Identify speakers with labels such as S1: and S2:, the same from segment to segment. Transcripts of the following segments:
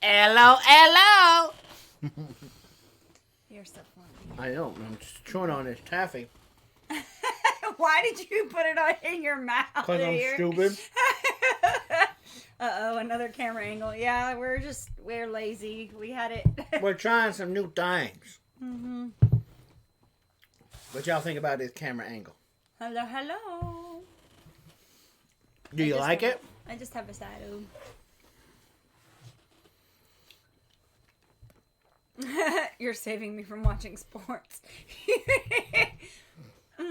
S1: Hello.
S2: You're so funny.
S1: I know. I'm just chewing on this taffy.
S2: Why did you put it on in your mouth?
S1: Because I'm stupid.
S2: Uh-oh, another camera angle. Yeah, we're lazy. We had it.
S1: We're trying some new things.
S2: Mm-hmm.
S1: What y'all think about this camera angle?
S2: Hello.
S1: Do you like it?
S2: I just have a shadow. You're saving me from watching sports. I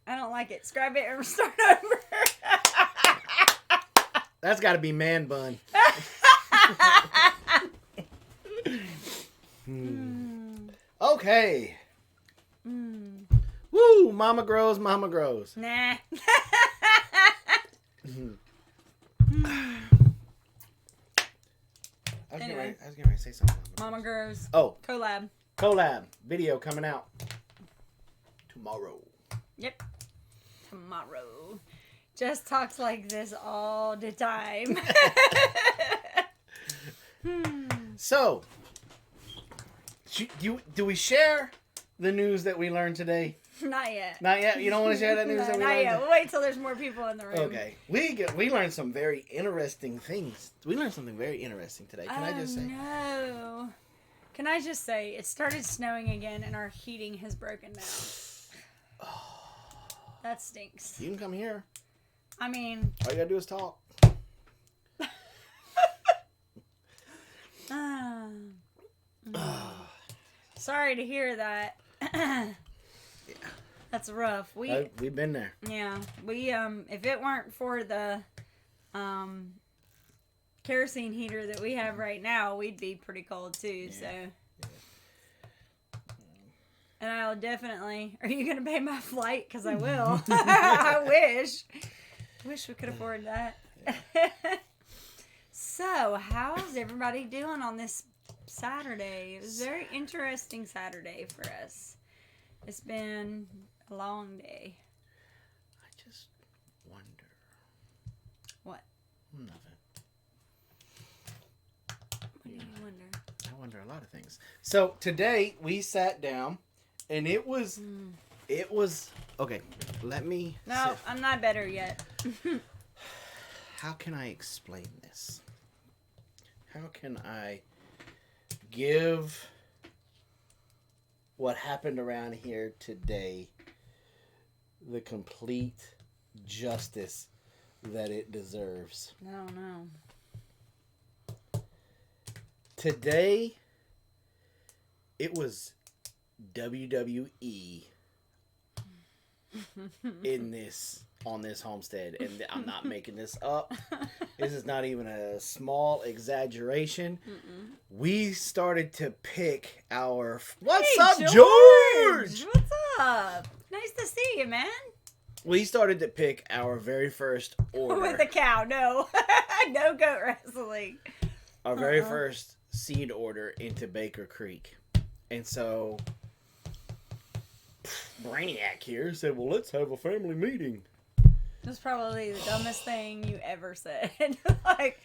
S2: don't like it. Scrub it and start over.
S1: That's got to be man bun. Okay. Woo! Mama grows.
S2: Nah.
S1: I was getting ready to say something.
S2: Mama Grows.
S1: Oh.
S2: Collab.
S1: Video coming out tomorrow.
S2: Yep. Tomorrow. Just talks like this all the time.
S1: So, do we share the news that we learned today?
S2: Not yet.
S1: Not yet? You don't want to share that news that we
S2: not
S1: learned?
S2: Not yet. We'll wait till there's more people in the room.
S1: Okay. We learned some very interesting things. We learned something very interesting today. Can I just say?
S2: No. Can I just say, it started snowing again and our heating has broken down. That stinks.
S1: You can come here.
S2: I mean...
S1: All you gotta do is talk.
S2: Sorry to hear that.
S1: Yeah.
S2: That's rough.
S1: We've been there.
S2: Yeah. We if it weren't for the kerosene heater that we have right now, we'd be pretty cold too,
S1: Yeah.
S2: so.
S1: Yeah.
S2: And I'll definitely... Are you going to pay my flight? Because I will. I wish. Wish we could afford that.
S1: Yeah.
S2: So, how's everybody doing on this Saturday? It was a very interesting Saturday for us. It's been a long day.
S1: I just wonder.
S2: What?
S1: Nothing.
S2: What do you wonder?
S1: I wonder a lot of things. So, today we sat down and it was okay, let me...
S2: No, I'm not better yet.
S1: How can I explain this? How can I give what happened around here today the complete justice that it deserves?
S2: No.
S1: Today, it was WWE on this homestead, and I'm not making this up. This is not even a small exaggeration.
S2: Mm-mm.
S1: We started to pick our... What's
S2: Hey,
S1: up, George?
S2: What's up? Nice to see you, man.
S1: We started to pick our very first order.
S2: With a cow, no. No goat wrestling.
S1: Our very first seed order into Baker Creek. And so... Brainiac here said, well, let's have a family meeting.
S2: That's probably the dumbest thing you ever said. Like,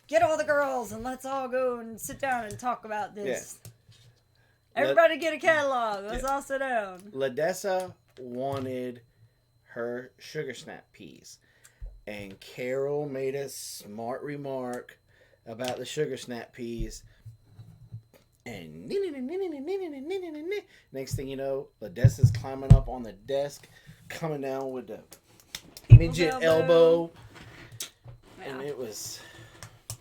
S2: get all the girls and let's all go and sit down and talk about this. Yeah. Everybody get a catalog. Let's all sit down.
S1: Ladessa wanted her sugar snap peas. And Carol made a smart remark about the sugar snap peas. And next thing you know, Ladessa's climbing up on the desk, coming down with the midget elbow. Yeah. And it was...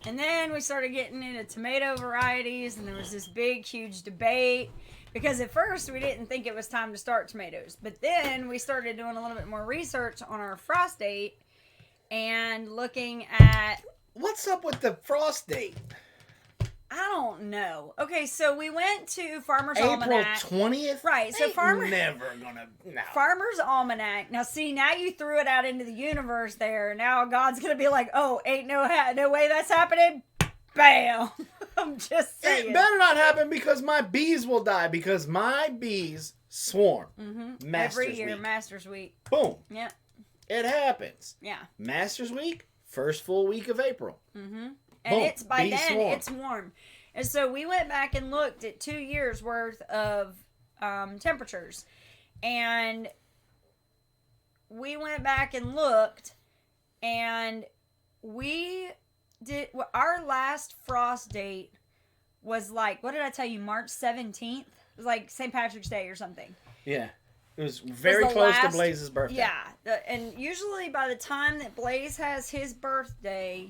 S2: And then we started getting into tomato varieties, and there was this big, huge debate. Because at first, we didn't think it was time to start tomatoes. But then we started doing a little bit more research on our frost date and looking at...
S1: What's up with the frost date?
S2: I don't know. Okay, so we went to Farmer's
S1: April
S2: Almanac.
S1: 20th?
S2: Right, so Farmer's...
S1: Never gonna... No.
S2: Farmer's Almanac. Now, see, now you threw it out into the universe there. Now God's going to be like, oh, ain't no way that's happening. Bam. I'm just saying.
S1: It better not happen because my bees will die. Because my bees Swarm.
S2: Mm-hmm.
S1: Masters
S2: Every year,
S1: Week.
S2: Masters Week.
S1: Boom.
S2: Yep.
S1: It happens.
S2: Yeah.
S1: Masters Week, first full week of April.
S2: Mm-hmm. And
S1: Boom.
S2: it's by
S1: Bee
S2: then
S1: swarm.
S2: it's warm, and so we went back and looked at 2 years worth of temperatures, and we went back and looked, and we did our last frost date was like, what did I tell you, March 17th? It was like St. Patrick's Day or something.
S1: Yeah. It was very close to Blaze's birthday.
S2: Yeah. And usually by the time that Blaze has his birthday,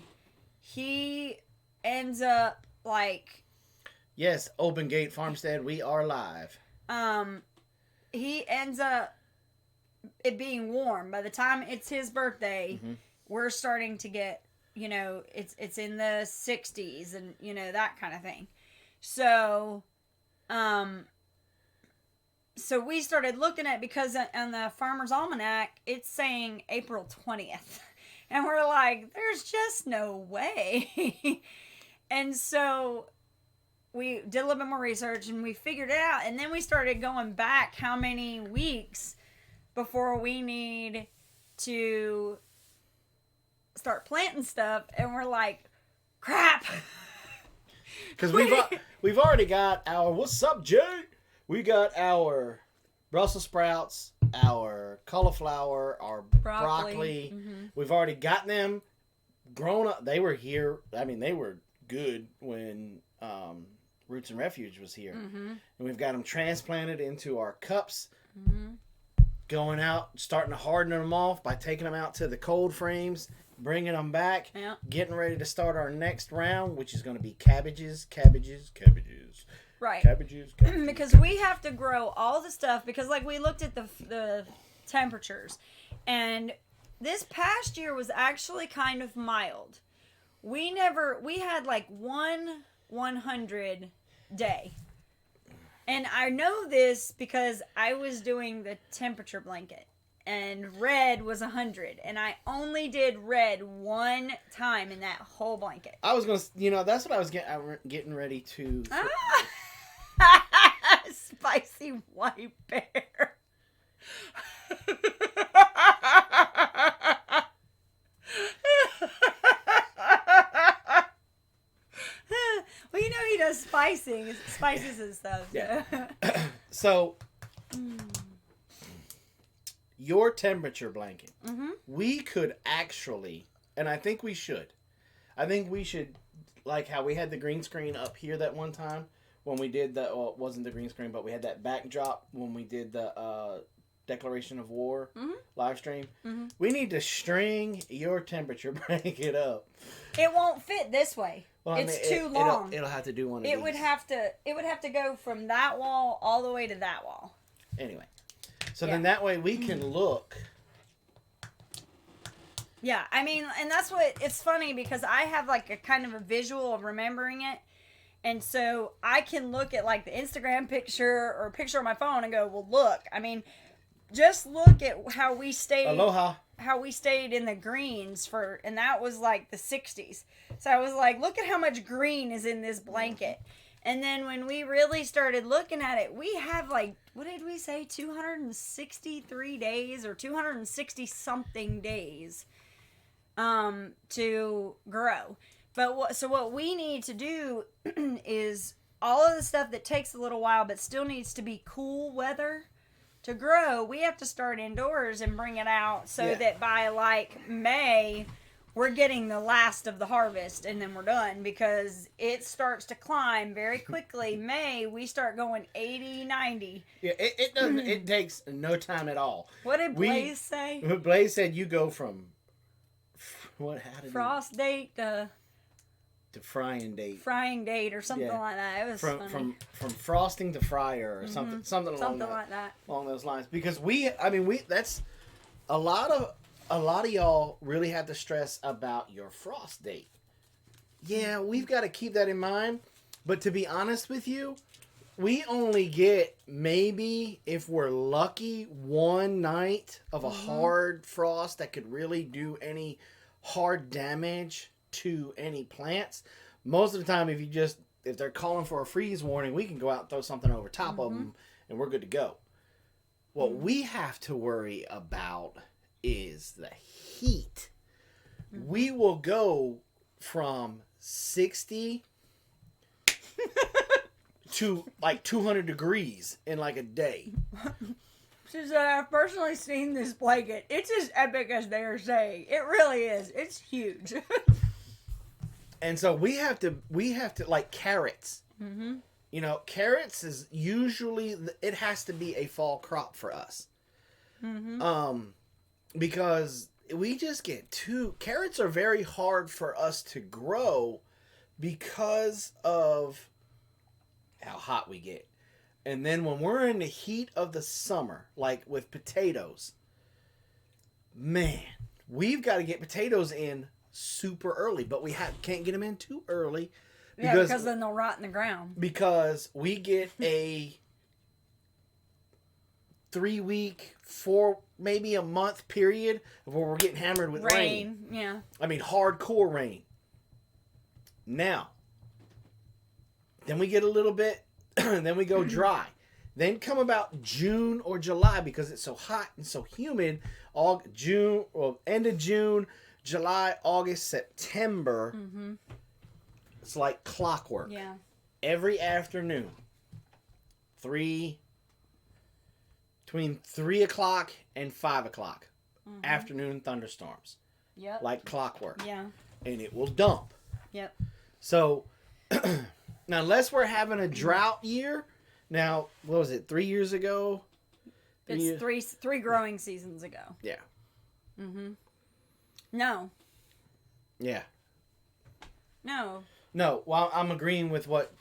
S2: he ends up like...
S1: Yes, Open Gate Farmstead, we are live.
S2: He ends up it being warm. By the time it's his birthday, we're starting to get, it's in the 60s and, that kind of thing. So, so we started looking at, because on the Farmer's Almanac, it's saying April 20th. And we're like, there's just no way. And so we did a little bit more research and we figured it out. And then we started going back how many weeks before we need to start planting stuff. And we're like, crap.
S1: Because we've already got our, what's up, Jay? We got our Brussels sprouts, our cauliflower, our broccoli.
S2: Mm-hmm.
S1: We've already got them grown up. They were here. I mean, they were good when Roots and Refuge was here.
S2: Mm-hmm.
S1: And we've got them transplanted into our cups.
S2: Mm-hmm.
S1: Going out, starting to harden them off by taking them out to the cold frames, bringing them back, getting ready to start our next round, which is going to be cabbages.
S2: Right.
S1: Cabbages.
S2: Because we have to grow all the stuff, because like we looked at the temperatures, and this past year was actually kind of mild. We had like 100 day. And I know this because I was doing the temperature blanket, and red was 100, and I only did red one time in that whole blanket.
S1: I was going to, that's what I was getting ready to.
S2: Spicy white bear. Well, he does spices and stuff.
S1: Yeah. So, your temperature blanket, we could actually, and I think we should, like how we had the green screen up here that one time when we did it wasn't the green screen, but we had that backdrop when we did the Declaration of War live stream. We need to string your temperature blanket up.
S2: It won't fit this way.
S1: Well,
S2: it's too long.
S1: It'll have to do one of these.
S2: It would have to go from that wall all the way to that wall.
S1: Anyway, so then that way we can look.
S2: Yeah, I mean, and that's what, it's funny because I have like a kind of a visual of remembering it. And so I can look at like the Instagram picture or a picture on my phone and go, well, look, I mean, just look at how we stayed.
S1: Aloha.
S2: How we stayed in the greens and that was like the 60s. So I was like, look at how much green is in this blanket. And then when we really started looking at it, we have like, what did we say, 263 days or 260 something days to grow. But what we need to do is all of the stuff that takes a little while but still needs to be cool weather to grow, we have to start indoors and bring it out so that by like May, we're getting the last of the harvest and then we're done, because it starts to climb very quickly. May, we start going 80, 90.
S1: Yeah, it doesn't. It takes no time at all.
S2: What did Blaze say?
S1: Blaze said you go from
S2: frost date to
S1: frying date.
S2: Frying date or something like that. It was funny.
S1: From frosting to fryer or something along those lines. Because that's a lot of y'all really have to stress about your frost date. Yeah, we've got to keep that in mind. But to be honest with you, we only get maybe, if we're lucky, one night of a hard frost that could really do any hard damage to any plants. Most of the time, if they're calling for a freeze warning, we can go out and throw something over top of them and we're good to go. What we have to worry about is the heat. We will go from 60 to like 200 degrees in like a day.
S2: Since I've personally seen this blanket, it's as epic as they are saying. It really is. It's huge.
S1: And so we have to like carrots.
S2: Mm-hmm.
S1: You know, carrots is usually, it has to be a fall crop for us.
S2: Mm-hmm.
S1: Because we just get carrots are very hard for us to grow because of how hot we get. And then when we're in the heat of the summer, like with potatoes, man, we've got to get potatoes in super early, but we can't get them in too early.
S2: Because then they'll rot in the ground. Because
S1: we get a 3-week, maybe a month period of where we're getting hammered with rain.
S2: Yeah.
S1: I mean, hardcore rain. Now, then we get a little bit, then we go dry. Then come about June or July, because it's so hot and so humid. End of June, July, August, September. Mm-hmm. It's like clockwork.
S2: Yeah.
S1: Every afternoon, between 3 o'clock and 5 o'clock, afternoon thunderstorms.
S2: Yep.
S1: Like clockwork.
S2: Yeah.
S1: And it will dump.
S2: Yep.
S1: So, now unless we're having a drought year, now, what was it, 3 years ago?
S2: It's three growing seasons ago.
S1: Yeah.
S2: Mm-hmm. No.
S1: Yeah.
S2: No.
S1: No, well, I'm agreeing with what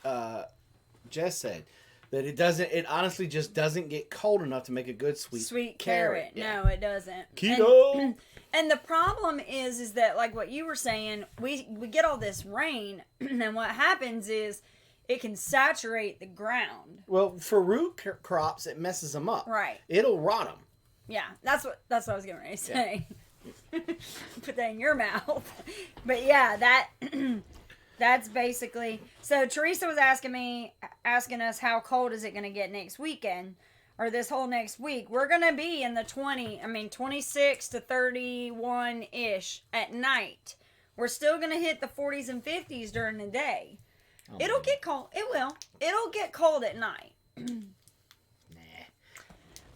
S1: Jess said. That it honestly just doesn't get cold enough to make a good sweet carrot.
S2: Yeah. No, it doesn't.
S1: Keto!
S2: And the problem is that, like what you were saying, we get all this rain, and what happens is it can saturate the ground.
S1: Well, for root crops, it messes them up.
S2: Right.
S1: It'll rot them.
S2: Yeah, that's what I was getting ready to say. Yeah. Put that in your mouth. But yeah, that's basically. So Teresa was asking us how cold is it going to get next weekend, or this whole next week. We're going to be in the 26 to 31 ish at night. We're still going to hit the 40s and 50s during the day. Oh, it'll get cold. It will. It'll get cold at night.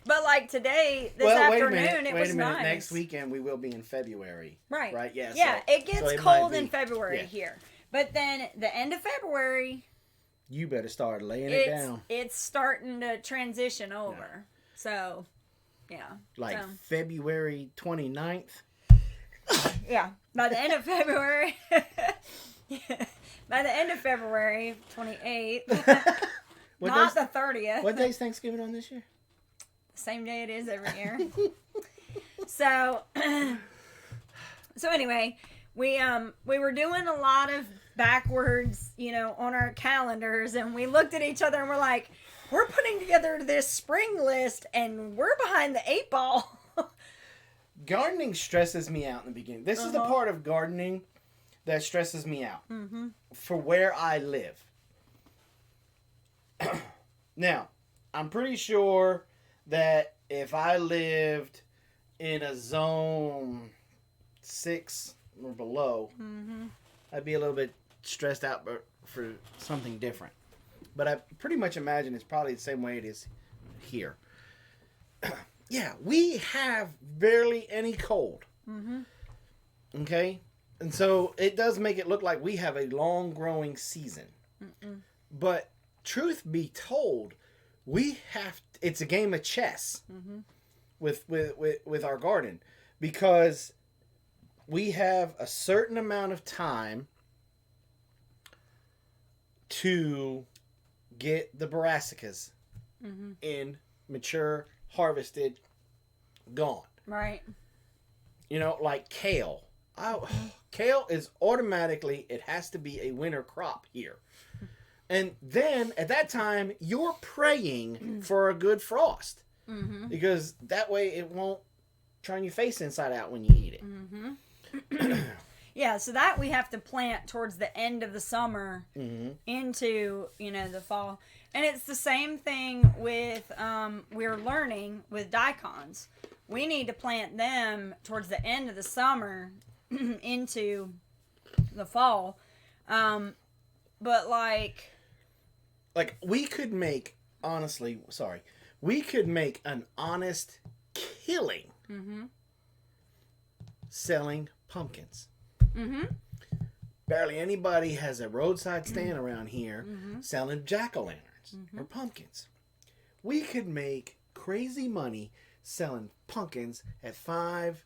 S2: But like today, this afternoon, it was nice.
S1: Next weekend we will be in February.
S2: Right.
S1: Right. Yeah.
S2: Yeah. It gets cold in February here, but then the end of February.
S1: You better start laying it down.
S2: It's starting to transition over. Yeah. So, yeah.
S1: Like February 29th.
S2: Yeah. By the end of February. Yeah. By the end of February 28th. Not the 30th.
S1: What day's Thanksgiving on this year?
S2: Same day it is every year. So anyway, we were doing a lot of backwards, on our calendars, and we looked at each other and we're like, we're putting together this spring list and we're behind the 8 ball.
S1: Gardening stresses me out in the beginning. This is the part of gardening that stresses me out for where I live. Now, I'm pretty sure that if I lived in a zone 6 or below, I'd be a little bit stressed out for something different. But I pretty much imagine it's probably the same way it is here. Yeah, we have barely any cold. Okay? And so it does make it look like we have a long growing season. But truth be told, it's a game of chess with our garden, because we have a certain amount of time to get the brassicas in, mature, harvested, gone.
S2: Right.
S1: Like kale. Kale is automatically, it has to be a winter crop here. And then, at that time, you're praying for a good frost. Because that way it won't turn your face inside out when you eat it.
S2: Yeah, so that we have to plant towards the end of the summer into, the fall. And it's the same thing with, we're learning with daikons. We need to plant them towards the end of the summer into the fall. But like
S1: we could make, honestly, we could make an honest killing selling pumpkins. Barely anybody has a roadside stand around here selling jack-o'-lanterns or pumpkins. We could make crazy money selling pumpkins at $5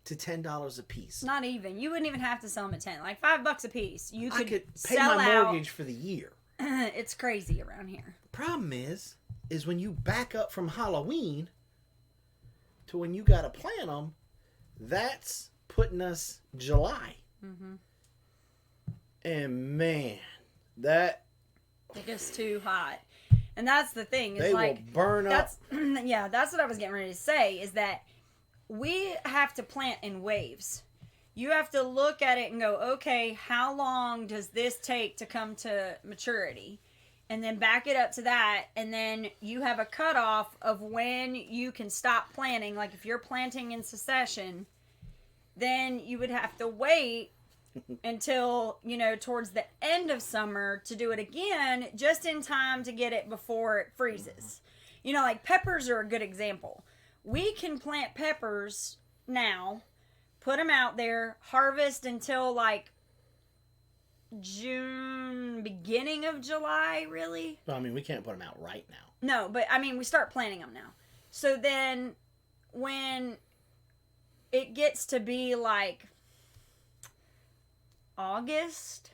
S1: to $10 a piece.
S2: Not even. You wouldn't even have to sell them at 10. Like $5 a piece. You could
S1: I could pay
S2: sell
S1: my
S2: out.
S1: mortgage for the year.
S2: It's crazy around here.
S1: The problem is when you back up from Halloween to when you got to plant them, that's putting us July. And man, that
S2: it gets too hot. And that's the thing. It's
S1: they
S2: like,
S1: will burn up.
S2: That's what I was getting ready to say, is that we have to plant in waves. You have to look at it and go, okay, how long does this take to come to maturity? And then back it up to that. And then you have a cutoff of when you can stop planting. Like if you're planting in succession, then you would have to wait until, towards the end of summer to do it again, just in time to get it before it freezes. Like peppers are a good example. We can plant peppers now, put them out there, harvest until like June, beginning of July, really.
S1: Well, I mean, we can't put them out right now.
S2: No, but I mean, we start planting them now. So then when it gets to be like August,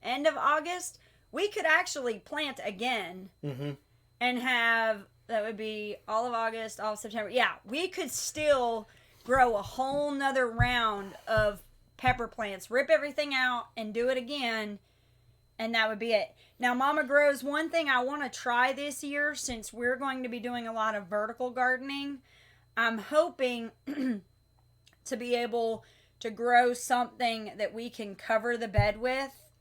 S2: end of August, we could actually plant again and have, that would be all of August, all of September. Yeah, we could still grow a whole nother round of pepper plants, rip everything out and do it again, and that would be it. Now, Mama Grows, one thing I want to try this year, since we're going to be doing a lot of vertical gardening, I'm hoping to be able to grow something that we can cover the bed with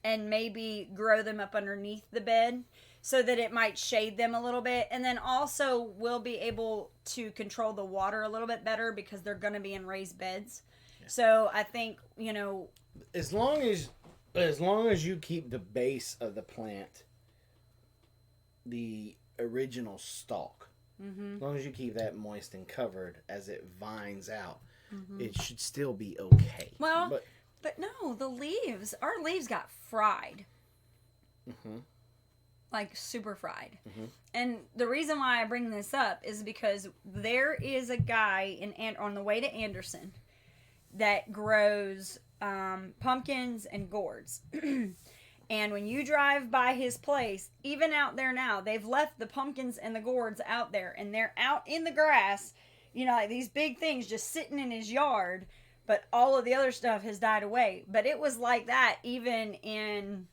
S2: and maybe grow them up underneath the bed so that it might shade them a little bit. And then also we'll be able to control the water a little bit better because they're going to be in raised beds. Yeah. So I think,
S1: as long as you keep the base of the plant the original stalk, as long as you keep that moist and covered as it vines out, it should still be okay.
S2: Well, but no, our leaves got fried. Like super fried. And the reason why I bring this up is because there is a guy on the way to Anderson that grows pumpkins and gourds. And when you drive by his place, even out there now, they've left the pumpkins and the gourds out there, and they're out in the grass, like these big things just sitting in his yard, but all of the other stuff has died away. But it was like that even in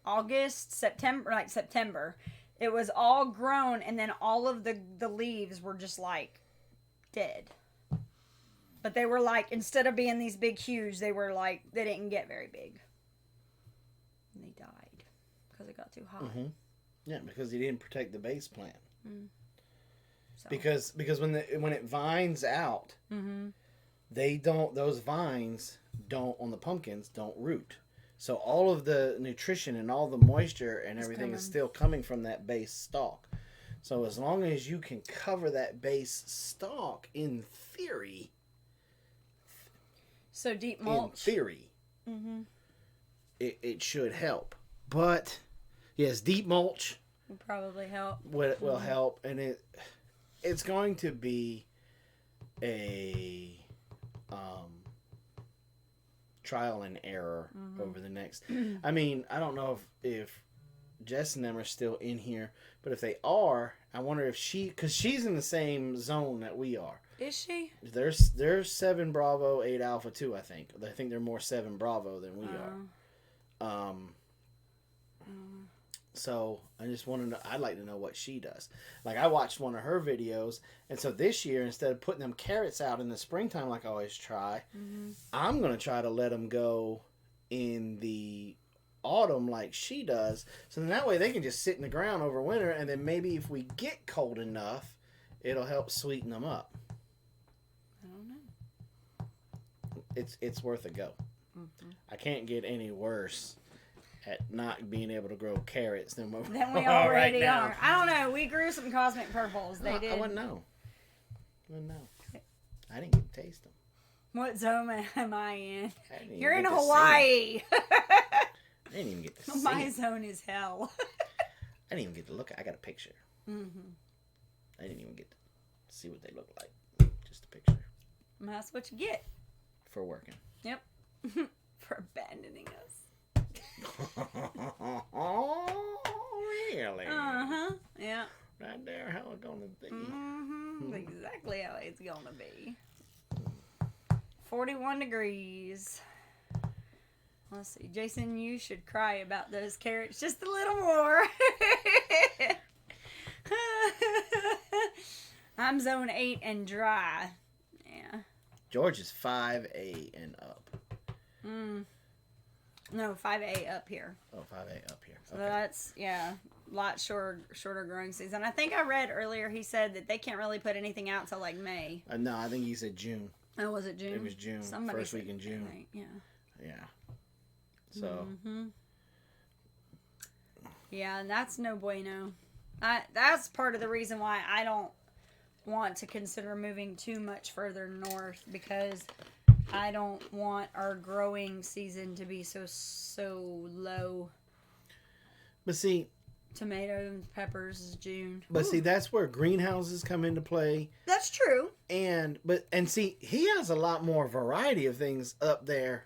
S2: August, September. It was all grown, and then all of the leaves were just like dead. But they were like, instead of being these big huge, they were like, they didn't get very big. And they died because it got too hot.
S1: Yeah, because he didn't protect the base plant.
S2: So.
S1: Because when it vines out, those vines on the pumpkins don't root. So all of the nutrition and all the moisture and everything is still coming from that base stalk. So as long as you can cover that base stalk, in theory.
S2: So deep mulch.
S1: In theory. It should help. But, yes, deep mulch.
S2: Will probably help.
S1: Will help. And it's going to be a trial and error over the next. I mean, I don't know if Jess and them are still in here, but if they are, I wonder if because she's in the same zone that we are.
S2: Is she?
S1: There's 7 Bravo, 8 Alpha 2, I think. I think they're more 7 Bravo than we are. So I just want to know. I'd like to know what she does. Like I watched one of her videos, and so this year instead of putting them carrots out in the springtime like I always try, I'm gonna try to let them go in the autumn like she does. So then that way they can just sit in the ground over winter, and then maybe if we get cold enough, it'll help sweeten them up.
S2: I don't know.
S1: It's worth a go. I can't get any worse at not being able to grow carrots than we
S2: already
S1: right
S2: are. I don't know. We grew some cosmic purples. They did.
S1: I wouldn't know. I didn't get to taste them.
S2: What zone am I in?
S1: You're
S2: in Hawaii.
S1: I didn't even get to see
S2: My
S1: it.
S2: zone is hell.
S1: I didn't even get to look. I got a picture. I didn't even get to see what they look like. Just a picture.
S2: That's what you get.
S1: For working.
S2: Yep. For abandoning us.
S1: Oh, really?
S2: Yeah.
S1: Right there, how it's gonna be.
S2: Exactly how it's gonna be. 41 degrees. Let's see. Jason, you should cry about those carrots just a little more. I'm zone 8 and dry. Yeah.
S1: George is 5A and up.
S2: No, 5A up here.
S1: Oh, 5A up here.
S2: So that's, a lot shorter growing season. I think I read earlier he said that they can't really put anything out till like May.
S1: No, I think he said June.
S2: Oh, was it June?
S1: It was June.
S2: Somebody
S1: first week in June.
S2: Right, yeah.
S1: Yeah. So.
S2: Yeah, and that's no bueno. That's part of the reason why I don't want to consider moving too much further north, because I don't want our growing season to be so low.
S1: But see,
S2: tomato and peppers is June.
S1: But see, that's where greenhouses come into play.
S2: That's true.
S1: And see, he has a lot more variety of things up there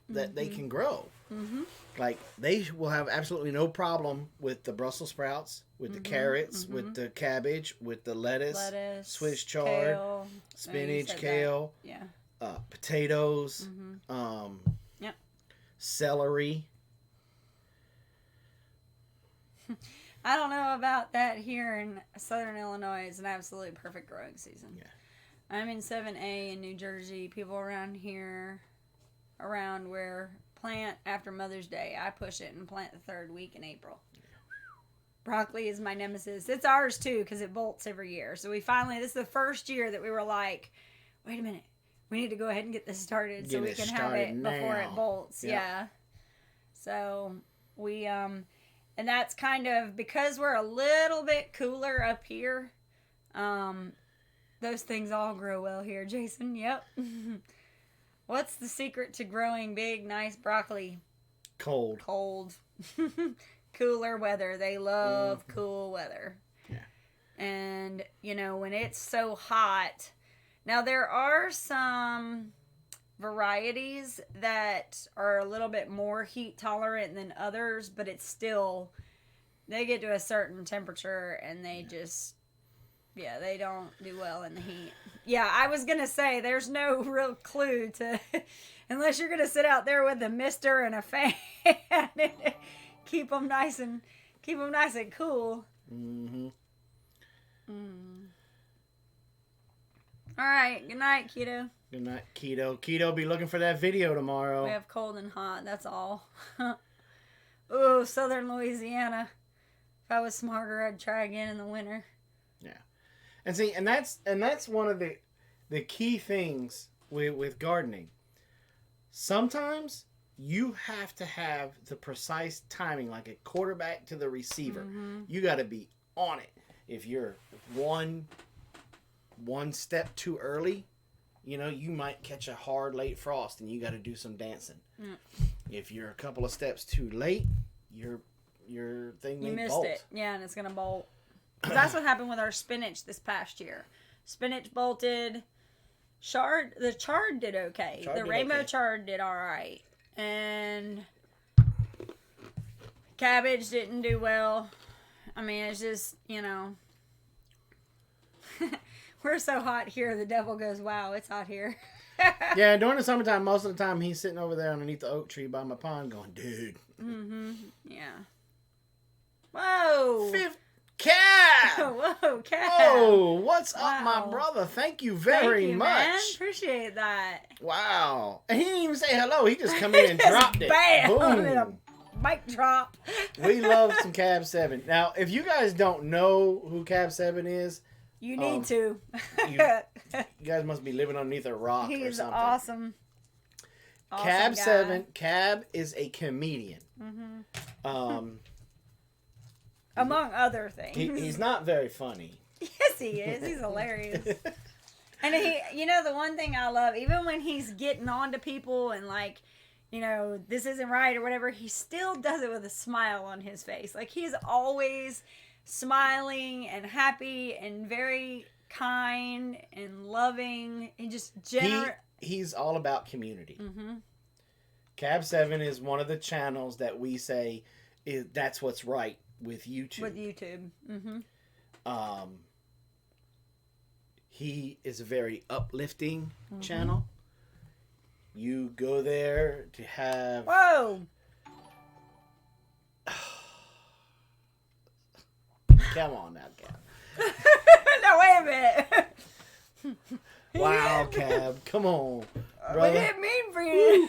S1: that they can grow. Like they will have absolutely no problem with the Brussels sprouts, with the carrots, with the cabbage, with the lettuce, Swiss chard,
S2: kale,
S1: spinach, kale, potatoes, celery.
S2: I don't know about that here in Southern Illinois. It's an absolutely perfect growing season.
S1: Yeah.
S2: I'm in 7A in New Jersey. People around here, around where plant after Mother's Day, I push it and plant the third week in April. Yeah. Broccoli is my nemesis. It's ours too because it bolts every year. So we finally, this is the first year that we were like, wait a minute, we need to go ahead and get this started so we can have it before it bolts. Yeah. So we, and that's kind of, because we're a little bit cooler up here, those things all grow well here, Jason. Yep. What's the secret to growing big, nice broccoli?
S1: Cold.
S2: Cooler weather. They love cool weather.
S1: Yeah.
S2: And, when it's so hot. Now, there are some varieties that are a little bit more heat tolerant than others, but it's still, they get to a certain temperature and they just, they don't do well in the heat. Yeah, I was going to say, there's no real clue to, unless you're going to sit out there with a mister and a fan and keep them nice and cool.
S1: Mm-hmm.
S2: All right, good night, Keto.
S1: Good night, Keto. Keto, be looking for that video tomorrow.
S2: We have cold and hot, that's all. Ooh, Southern Louisiana. If I was smarter, I'd try again in the winter.
S1: Yeah. And see, and that's one of the key things with gardening. Sometimes you have to have the precise timing, like a quarterback to the receiver.
S2: Mm-hmm.
S1: You got to be on it. If you're one step too early, you might catch a hard late frost and you got to do some dancing. If you're a couple of steps too late, your thing may bolt. You missed it.
S2: Yeah, and it's going to bolt. That's what happened with our spinach this past year. Spinach bolted. The chard did okay. The rainbow chard did all right. And cabbage didn't do well. I mean, it's just, we're so hot here, the devil goes, wow, it's hot here.
S1: Yeah, during the summertime, most of the time, he's sitting over there underneath the oak tree by my pond going, dude.
S2: Mm-hmm. Yeah. Whoa.
S1: Fifth Cab.
S2: Whoa, Cab.
S1: Oh, what's up,
S2: Wow.
S1: my brother? Thank you very
S2: Thank you,
S1: much.
S2: Man. Appreciate that.
S1: Wow. And he didn't even say hello. He just come in and dropped it.
S2: Bam.
S1: Boom.
S2: Mic drop.
S1: We love some Cab 7. Now, if you guys don't know who Cab 7 is,
S2: You need to.
S1: you guys must be living underneath a rock or
S2: He's
S1: something.
S2: awesome.
S1: Cab
S2: guy.
S1: 7. Cab is a comedian.
S2: Among other things.
S1: He's not very funny.
S2: Yes, he is. He's hilarious. And the one thing I love, even when he's getting on to people and like, this isn't right or whatever, he still does it with a smile on his face. Like, he's always smiling and happy and very kind and loving and just
S1: He's all about community. Cab 7 is one of the channels that we say that's what's right with YouTube. He is a very uplifting channel. You go there to have...
S2: Whoa!
S1: Come on now, Cab.
S2: No, wait a minute.
S1: Wow, Cab. Come on,
S2: What
S1: brother.
S2: did it mean for you?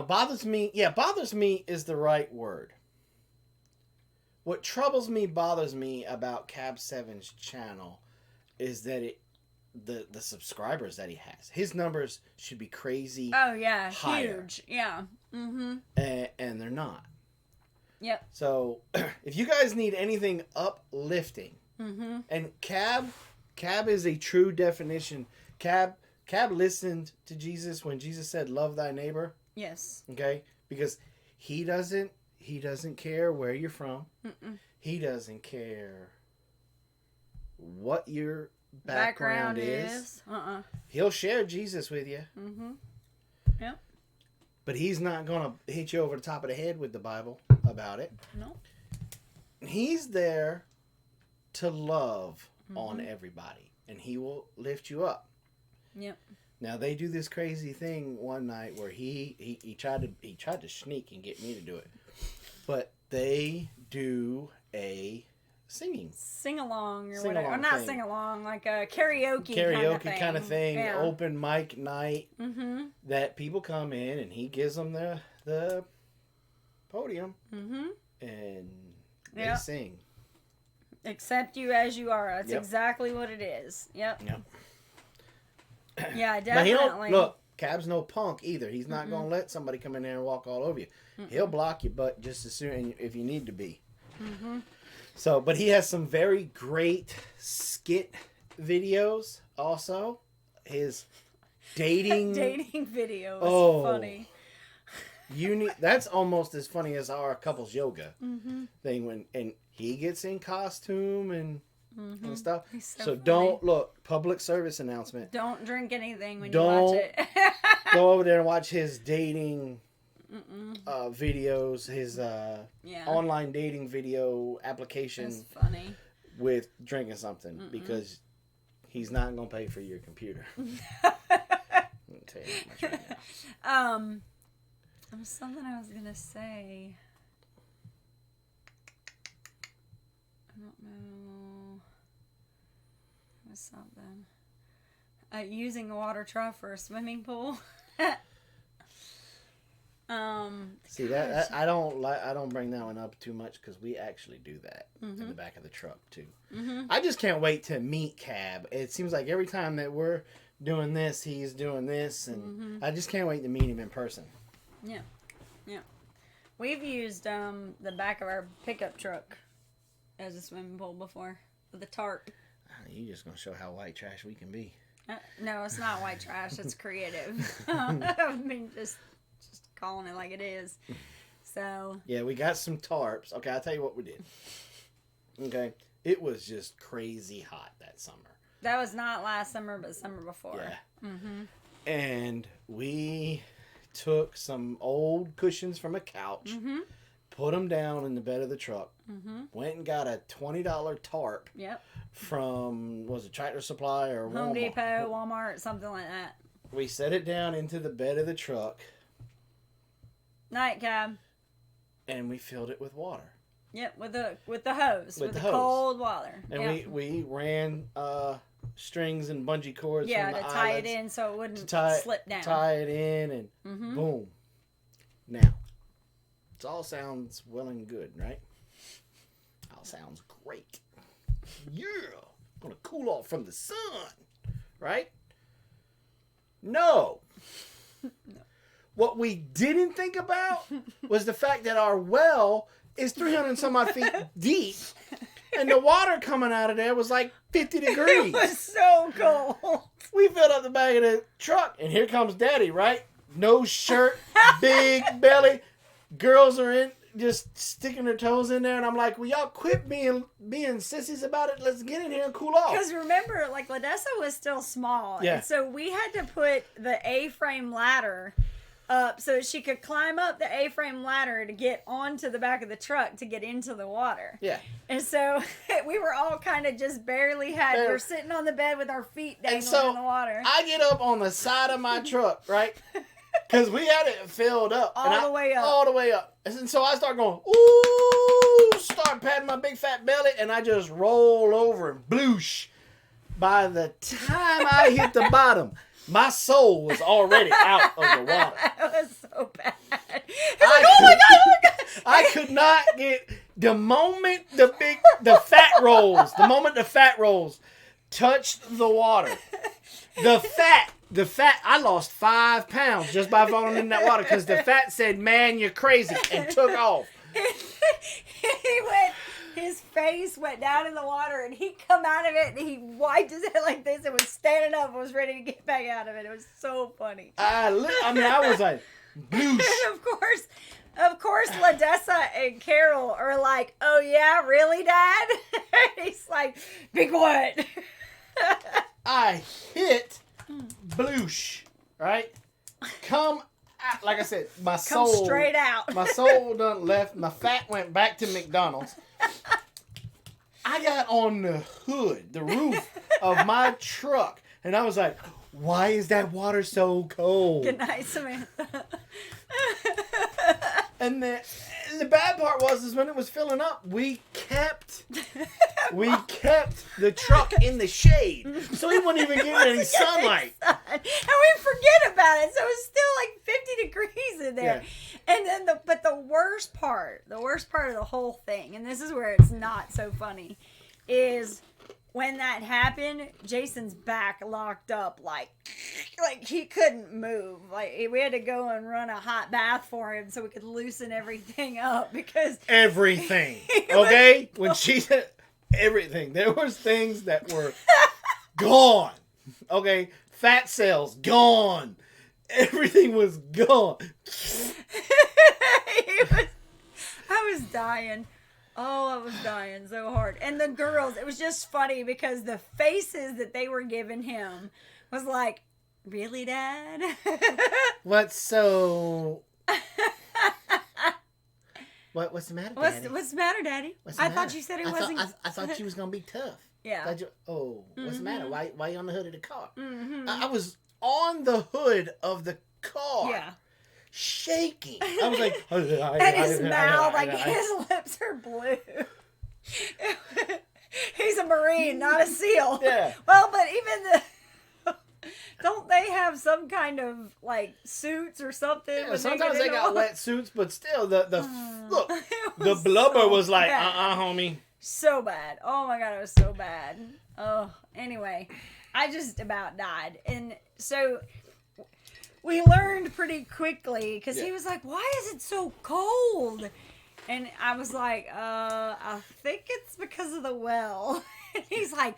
S1: Bothers me. Yeah, bothers me is the right word. What troubles me, bothers me about Cab 7's channel is that the subscribers that he has. His numbers should be crazy.
S2: Oh yeah,
S1: higher.
S2: huge. Yeah.
S1: And they're not.
S2: Yep.
S1: So if you guys need anything uplifting, and Cab is a true definition. Cab listened to Jesus when Jesus said, "Love thy neighbor."
S2: Yes.
S1: Okay, because he doesn't care where you're from. He doesn't care what your background is. He'll share Jesus with you.
S2: Yep.
S1: But he's not gonna hit you over the top of the head with the Bible about it.
S2: No.
S1: He's there to love on everybody, and he will lift you up.
S2: Yep.
S1: Now they do this crazy thing one night where he tried to sneak and get me to do it, but they do a sing
S2: along or
S1: Sing
S2: whatever.
S1: along
S2: Or not
S1: thing.
S2: sing along, like a karaoke
S1: kind of thing,
S2: Yeah.
S1: open mic night that people come in and he gives them the podium and they sing.
S2: Accept you as you are. That's
S1: Yep.
S2: exactly what it is. Yep.
S1: Yep.
S2: Yeah,
S1: Now
S2: definitely.
S1: look, Cab's no punk either. He's not gonna let somebody come in there and walk all over you. He'll block your butt just as soon if you need to be. So, but he has some very great skit videos. Also, his dating
S2: video is
S1: Oh.
S2: funny.
S1: That's almost as funny as our couples yoga thing and he gets in costume and stuff.
S2: He's so
S1: So
S2: funny.
S1: don't look. Public service announcement.
S2: Don't drink anything when
S1: Don't
S2: you watch it.
S1: Go over there and watch his dating videos, his online dating video application
S2: It's funny.
S1: with drinking something because he's not going to pay for your computer. I'm gonna tell you that much right now.
S2: There was something I was gonna say. I don't know. It was something. Using a water trough for a swimming pool.
S1: See that I don't bring that one up too much because we actually do that in the back of the truck too. I just can't wait to meet Cab. It seems like every time that we're doing this, he's doing this, and I just can't wait to meet him in person.
S2: Yeah. Yeah. We've used the back of our pickup truck as a swimming pool before with a tarp.
S1: You're just gonna show how white trash we can be.
S2: No, it's not white trash. It's creative. I mean, just calling it like it is. So.
S1: Yeah, we got some tarps. Okay, I'll tell you what we did. Okay, it was just crazy hot that summer.
S2: That was not last summer, but summer before.
S1: Yeah. And we took some old cushions from a couch, put them down in the bed of the truck, went and got a $20 tarp
S2: Yep.
S1: from, was it Tractor Supply or
S2: Home
S1: Walmart?
S2: Depot, Walmart, something like that.
S1: We set it down into the bed of the truck,
S2: Nightcap.
S1: And we filled it with water.
S2: Yep, with the hose. With the
S1: hose.
S2: cold water.
S1: And
S2: yep.
S1: we ran strings and bungee cords
S2: yeah,
S1: from the
S2: to tie
S1: eyelets
S2: it in so it wouldn't slip down.
S1: Tie it in and boom. Now, it all sounds well and good, right? All sounds great. Yeah, gonna cool off from the sun, right? No. What we didn't think about was the fact that our well is 300 and some odd feet deep, and the water coming out of there was like 50 degrees.
S2: It was so cold.
S1: We filled up the back of the truck, and here comes Daddy, right? No shirt, big belly. Girls are in, just sticking their toes in there, and I'm like, "Will y'all quit being sissies about it? Let's get in here and cool off."
S2: Because remember, like, Ladessa was still small,
S1: Yeah.
S2: and so we had to put the A-frame ladder up so she could climb up the A-frame ladder to get onto the back of the truck to get into the water.
S1: Yeah.
S2: And so we were all kind of just barely we're sitting on the bed with our feet dangling in the water.
S1: I get up on the side of my truck, right? Because we had it filled up.
S2: All the way up.
S1: And so I start going, ooh, start patting my big fat belly, and I just roll over and bloosh. By the time I hit the bottom, my soul was already out of the water.
S2: It was so bad.
S1: Oh my God. I could not get the moment the fat rolls touched the water. The fat, I lost 5 pounds just by falling in that water because the fat said, "Man, you're crazy," and took off.
S2: His face went down in the water, and he come out of it, and he wiped his head like this and was standing up and was ready to get back out of it. It was so funny.
S1: I was like, bloosh.
S2: And of course, Ladessa and Carol are like, "Oh yeah, really, Dad?" He's like, "Be quiet."
S1: I hit bloosh, right? Come out, like I said, my soul.
S2: Come straight out.
S1: My soul done left. My fat went back to McDonald's. I got on the hood, the roof of my truck, and I was like, "Why is that water so cold?"
S2: Good night, Samantha.
S1: And the bad part was when it was filling up, we kept the truck in the shade, so he wouldn't even get any sunlight.
S2: And we forget about it, so it's still like 50 degrees in there. Yeah. And then the worst part of the whole thing, and this is where it's not so funny, is when that happened, Jason's back locked up like he couldn't move. Like we had to go and run a hot bath for him so we could loosen everything up because
S1: everything. Okay, when she said everything, there was things that were gone. Okay, fat cells gone. Everything was gone.
S2: I was dying. Oh, I was dying so hard. And the girls, it was just funny because the faces that they were giving him was like, "Really, Dad?"
S1: What's so... What's the matter, Daddy?
S2: What's the matter, Daddy? I thought you said it wasn't...
S1: I thought you was going to be tough.
S2: Yeah.
S1: What's the matter? Why you on the hood of the car?
S2: Mm-hmm.
S1: I was on the hood of the car.
S2: Yeah.
S1: Shaking. I was like...
S2: and his mouth, his lips are blue. He's a Marine, not a SEAL.
S1: Yeah.
S2: Well, but even don't they have some kind of, like, suits or something?
S1: Yeah, sometimes they got wet suits, but still, the blubber
S2: so
S1: was like,
S2: bad.
S1: Homie.
S2: So bad. Oh, my God, it was so bad. Oh, anyway, I just about died. And so... we learned pretty quickly because he was like, "Why is it so cold?" And I was like, I think it's because of the well." And he's like,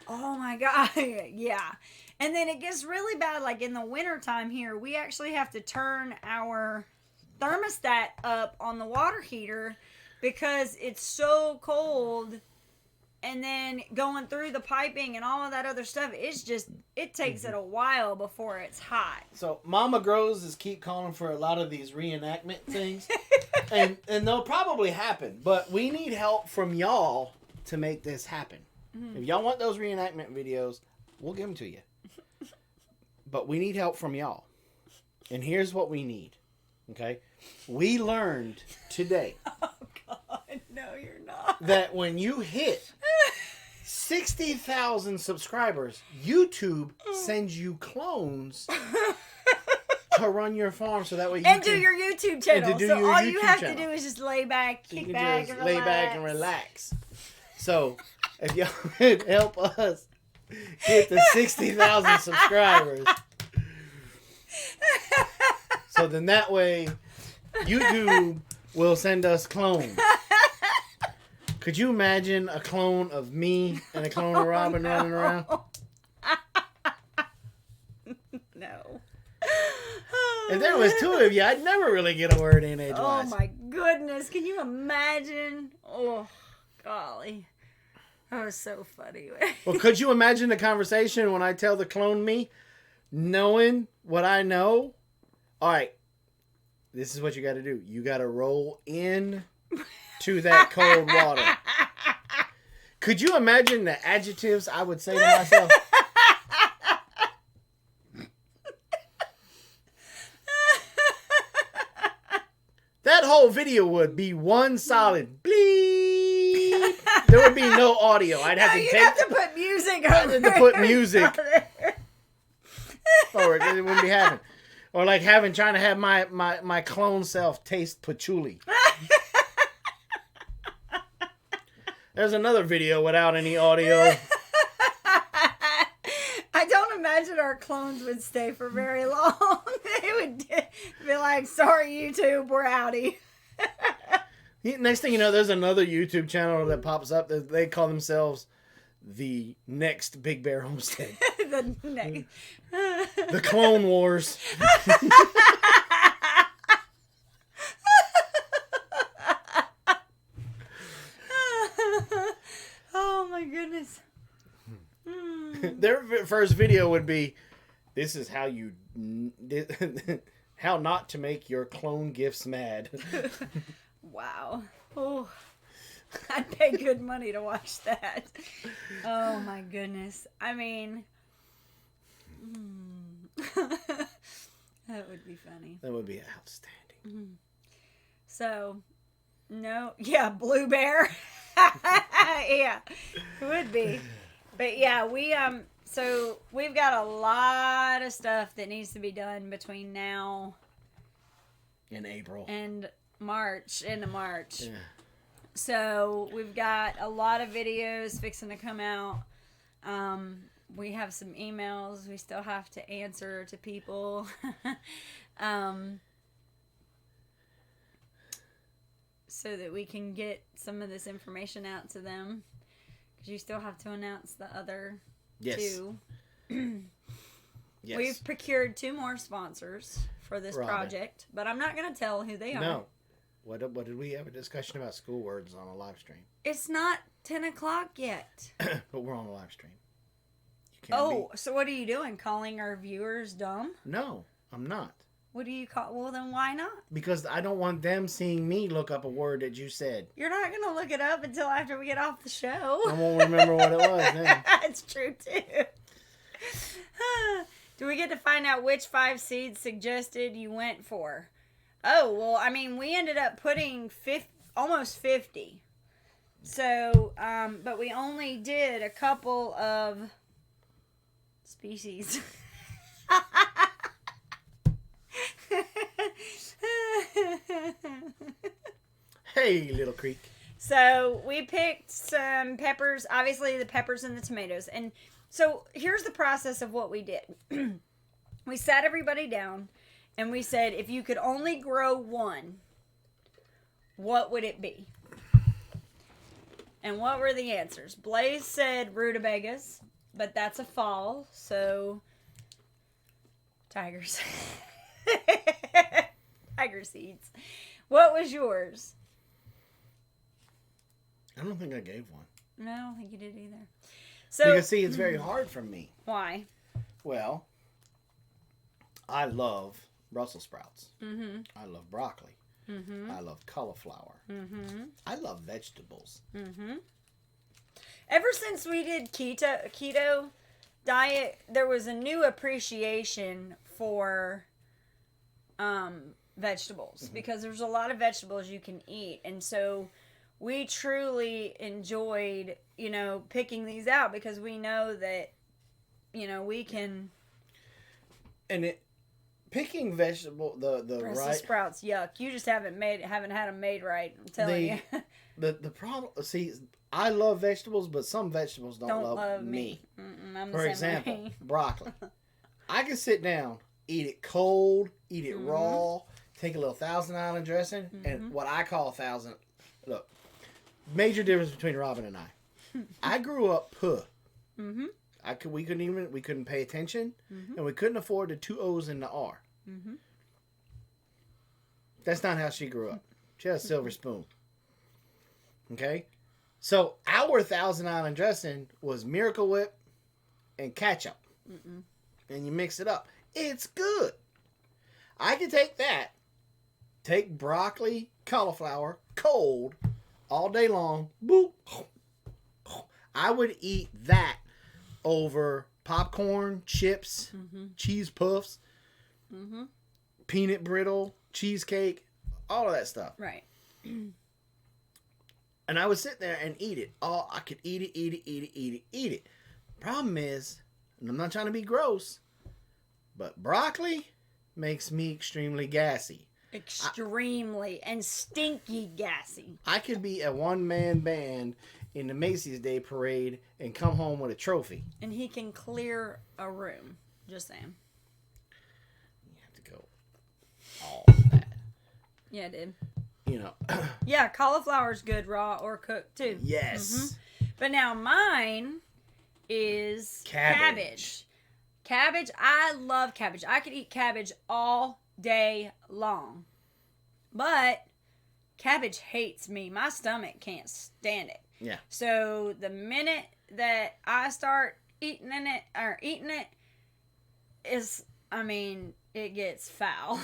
S2: "Oh my God." Yeah. And then it gets really bad. Like in the wintertime here, we actually have to turn our thermostat up on the water heater because it's so cold. And then going through the piping and all of that other stuff, it takes it a while before it's hot.
S1: So Mama Grows is keep calling for a lot of these reenactment things. and they'll probably happen. But we need help from y'all to make this happen. Mm-hmm. If y'all want those reenactment videos, we'll give them to you. But we need help from y'all. And here's what we need. Okay? We learned today
S2: Oh, God. No, you're not.
S1: that when you hit 60,000 subscribers, YouTube sends you clones to run your farm so that way you
S2: and
S1: can
S2: do your YouTube channel.
S1: do
S2: So
S1: your
S2: all you
S1: YouTube
S2: have
S1: channel.
S2: to do is just lay back,
S1: you
S2: kick
S1: can
S2: back,
S1: just
S2: and
S1: lay
S2: relax.
S1: back and relax. So, if y'all could help us get to 60,000 subscribers, so then that way YouTube will send us clones. Could you imagine a clone of me and a clone of Robyn running around?
S2: No.
S1: If there was two of you, I'd never really get a word in edgewise.
S2: Oh my goodness. Can you imagine? Oh, golly. That was so funny.
S1: Well, could you imagine the conversation when I tell the clone me, knowing what I know? All right, this is what you got to do. You got to roll in to that cold water. Could you imagine the adjectives I would say to myself? That whole video would be one solid bleep. There would be no audio. I'd have to
S2: you'd
S1: take.
S2: have to put music
S1: I'd
S2: over
S1: have to put
S2: it.
S1: music forward. It wouldn't be happening. Or like trying to have my clone self taste patchouli. There's another video without any audio.
S2: I don't imagine our clones would stay for very long. They would be like, sorry, YouTube, we're outie.
S1: Next thing you know, there's another YouTube channel that pops up that they call themselves the next Big Bear Homestead.
S2: The next.
S1: The Clone Wars.
S2: Oh my goodness.
S1: Their first video would be, this is how you... how not to make your clone gifts mad.
S2: Wow. Oh, I'd pay good money to watch that. Oh my goodness. I mean, that would be funny.
S1: That would be outstanding.
S2: So, no, yeah, Blue Bear. Yeah, it would be. But yeah, so we've got a lot of stuff that needs to be done between now
S1: In April.
S2: and March, into March.
S1: Yeah.
S2: So we've got a lot of videos fixing to come out. We have some emails we still have to answer to people. So that we can get some of this information out to them. Because you still have to announce the other two.
S1: Yes.
S2: We've procured 2 more sponsors for this
S1: Robyn.
S2: project. But I'm not going to tell who they are.
S1: No. What did we have a discussion about school words on a live stream?
S2: It's not 10 o'clock yet.
S1: But we're on a live stream. You can't
S2: So what are you doing? Calling our viewers dumb?
S1: No, I'm not.
S2: What do you call? Well, then why not?
S1: Because I don't want them seeing me look up a word that you said.
S2: You're not going to look it up until after we get off the show.
S1: I won't remember what it was then.
S2: It's true, too. Do we get to find out which 5 seeds suggested you went for? Oh, well, I mean, we ended up putting almost 50. So, but we only did a couple of species.
S1: Hey, Little Creek.
S2: So we picked some peppers, obviously the peppers and the tomatoes. And so here's the process of what we did. We sat everybody down and we said, if you could only grow one, what would it be? And what were the answers? Blaze said rutabagas, but that's a fall, so tigers. Tiger seeds. What was yours?
S1: I don't think I gave one.
S2: No, I don't think you did either. So,
S1: Because, see, it's very hard for me.
S2: why?
S1: Well, I love Brussels sprouts.
S2: Mm-hmm.
S1: I love broccoli.
S2: Mm-hmm.
S1: I love cauliflower.
S2: Mm-hmm.
S1: I love vegetables.
S2: Mm-hmm. Ever since we did keto diet, there was a new appreciation for vegetables because there's a lot of vegetables you can eat. And so we truly enjoyed, picking these out because we know that, we can.
S1: And picking vegetable, the
S2: Brussels
S1: right
S2: sprouts, yuck. You just haven't had them made right. I'm telling you.
S1: The problem, see, I love vegetables, but some vegetables don't love me.
S2: I'm the
S1: For
S2: same
S1: example,
S2: way.
S1: broccoli. I can sit down, eat it cold, eat it raw, take a little Thousand Island dressing, and what I call look, major difference between Robyn and I. I grew up poor.
S2: Mm-hmm.
S1: We couldn't pay attention, and we couldn't afford the 2 O's and the R.
S2: Mm-hmm.
S1: That's not how she grew up. She had a silver spoon. Okay? So, our Thousand Island dressing was Miracle Whip and ketchup. And you mix it up. It's good. I could take that, take broccoli, cauliflower, cold, all day long. Boop. I would eat that over popcorn, chips, cheese puffs, peanut brittle, cheesecake, all of that stuff.
S2: Right.
S1: And I would sit there and eat it. Oh, I could eat it. Problem is, and I'm not trying to be gross, but broccoli makes me extremely gassy.
S2: Extremely and stinky gassy.
S1: I could be a one-man band in the Macy's Day Parade and come home with a trophy.
S2: And he can clear a room. Just saying.
S1: You have to go all that.
S2: Yeah, I did.
S1: Yeah,
S2: cauliflower's good raw or cooked too.
S1: Yes.
S2: But now mine is cabbage. Cabbage, I love cabbage. I could eat cabbage all day long. But cabbage hates me. My stomach can't stand it.
S1: Yeah.
S2: So the minute that I start eating it it gets foul.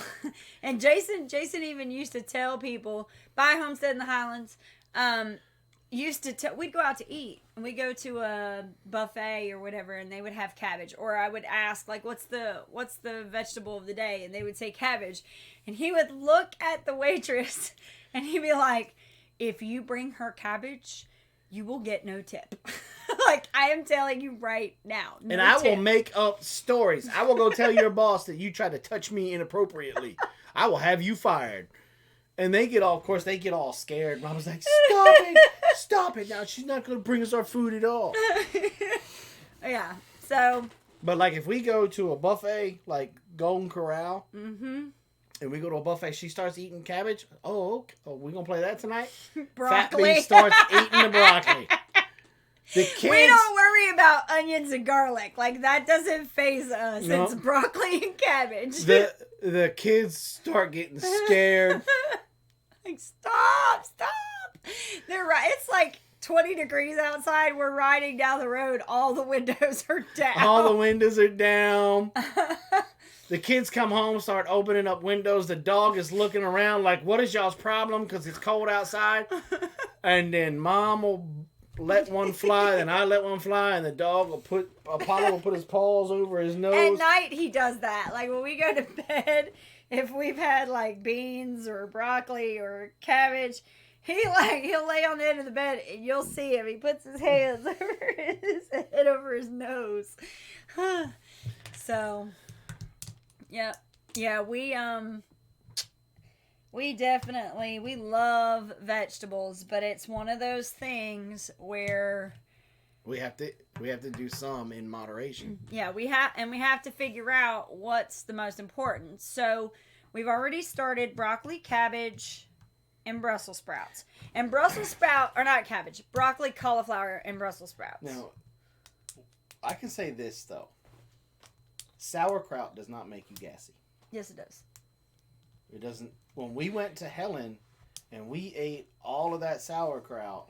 S2: And Jason even used to tell people, buy Homestead in the Highlands, we'd go out to eat and we'd go to a buffet or whatever and they would have cabbage, or I would ask like what's the vegetable of the day, and they would say cabbage, and he would look at the waitress and he'd be like, if you bring her cabbage, you will get no tip. Like, I am telling you right now. No
S1: and I
S2: tip.
S1: will make up stories. I will go tell your boss that you tried to touch me inappropriately. I will have you fired. And they get all scared. And I was like, stop it. Now she's not going to bring us our food at all.
S2: Yeah. So.
S1: But like if we go to a buffet, like Golden Corral, and we go to a buffet, she starts eating cabbage. Oh, okay. Oh, we going to play that tonight?
S2: Broccoli.
S1: Fat Bean starts eating the broccoli. The kids,
S2: we don't worry about onions and garlic. Like, that doesn't faze us. No. It's broccoli and cabbage.
S1: The kids start getting scared.
S2: Like, stop. They're right. It's like 20 degrees outside. We're riding down the road. All the windows are down. The kids come home, start opening up windows. The dog is looking around like, what is y'all's problem? Because it's cold outside. And then mom will let one fly, and I let one fly, and the dog Apollo will put his paws over his nose. At night, he does that. Like, when we go to bed, if we've had, like, beans or broccoli or cabbage, he'll lay on the end of the bed, and you'll see him. He puts his hands over his head over his nose. So, yeah. Yeah, we love vegetables, but it's one of those things where
S1: we have to do some in moderation.
S2: Yeah, we have to figure out what's the most important. So we've already started broccoli, cabbage, and Brussels sprouts. And broccoli, cauliflower, and Brussels sprouts.
S1: Now, I can say this though. Sauerkraut does not make you gassy.
S2: Yes, it does.
S1: It doesn't. When we went to Helen and we ate all of that sauerkraut,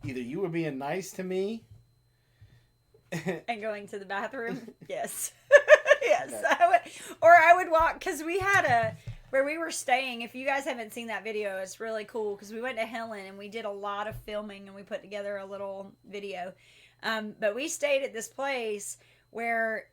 S1: either you were being nice to me
S2: and going to the bathroom. Yes.
S1: Yes.
S2: I would walk, because we had where we were staying. If you guys haven't seen that video, it's really cool because we went to Helen and we did a lot of filming and we put together a little video. But we stayed at this place where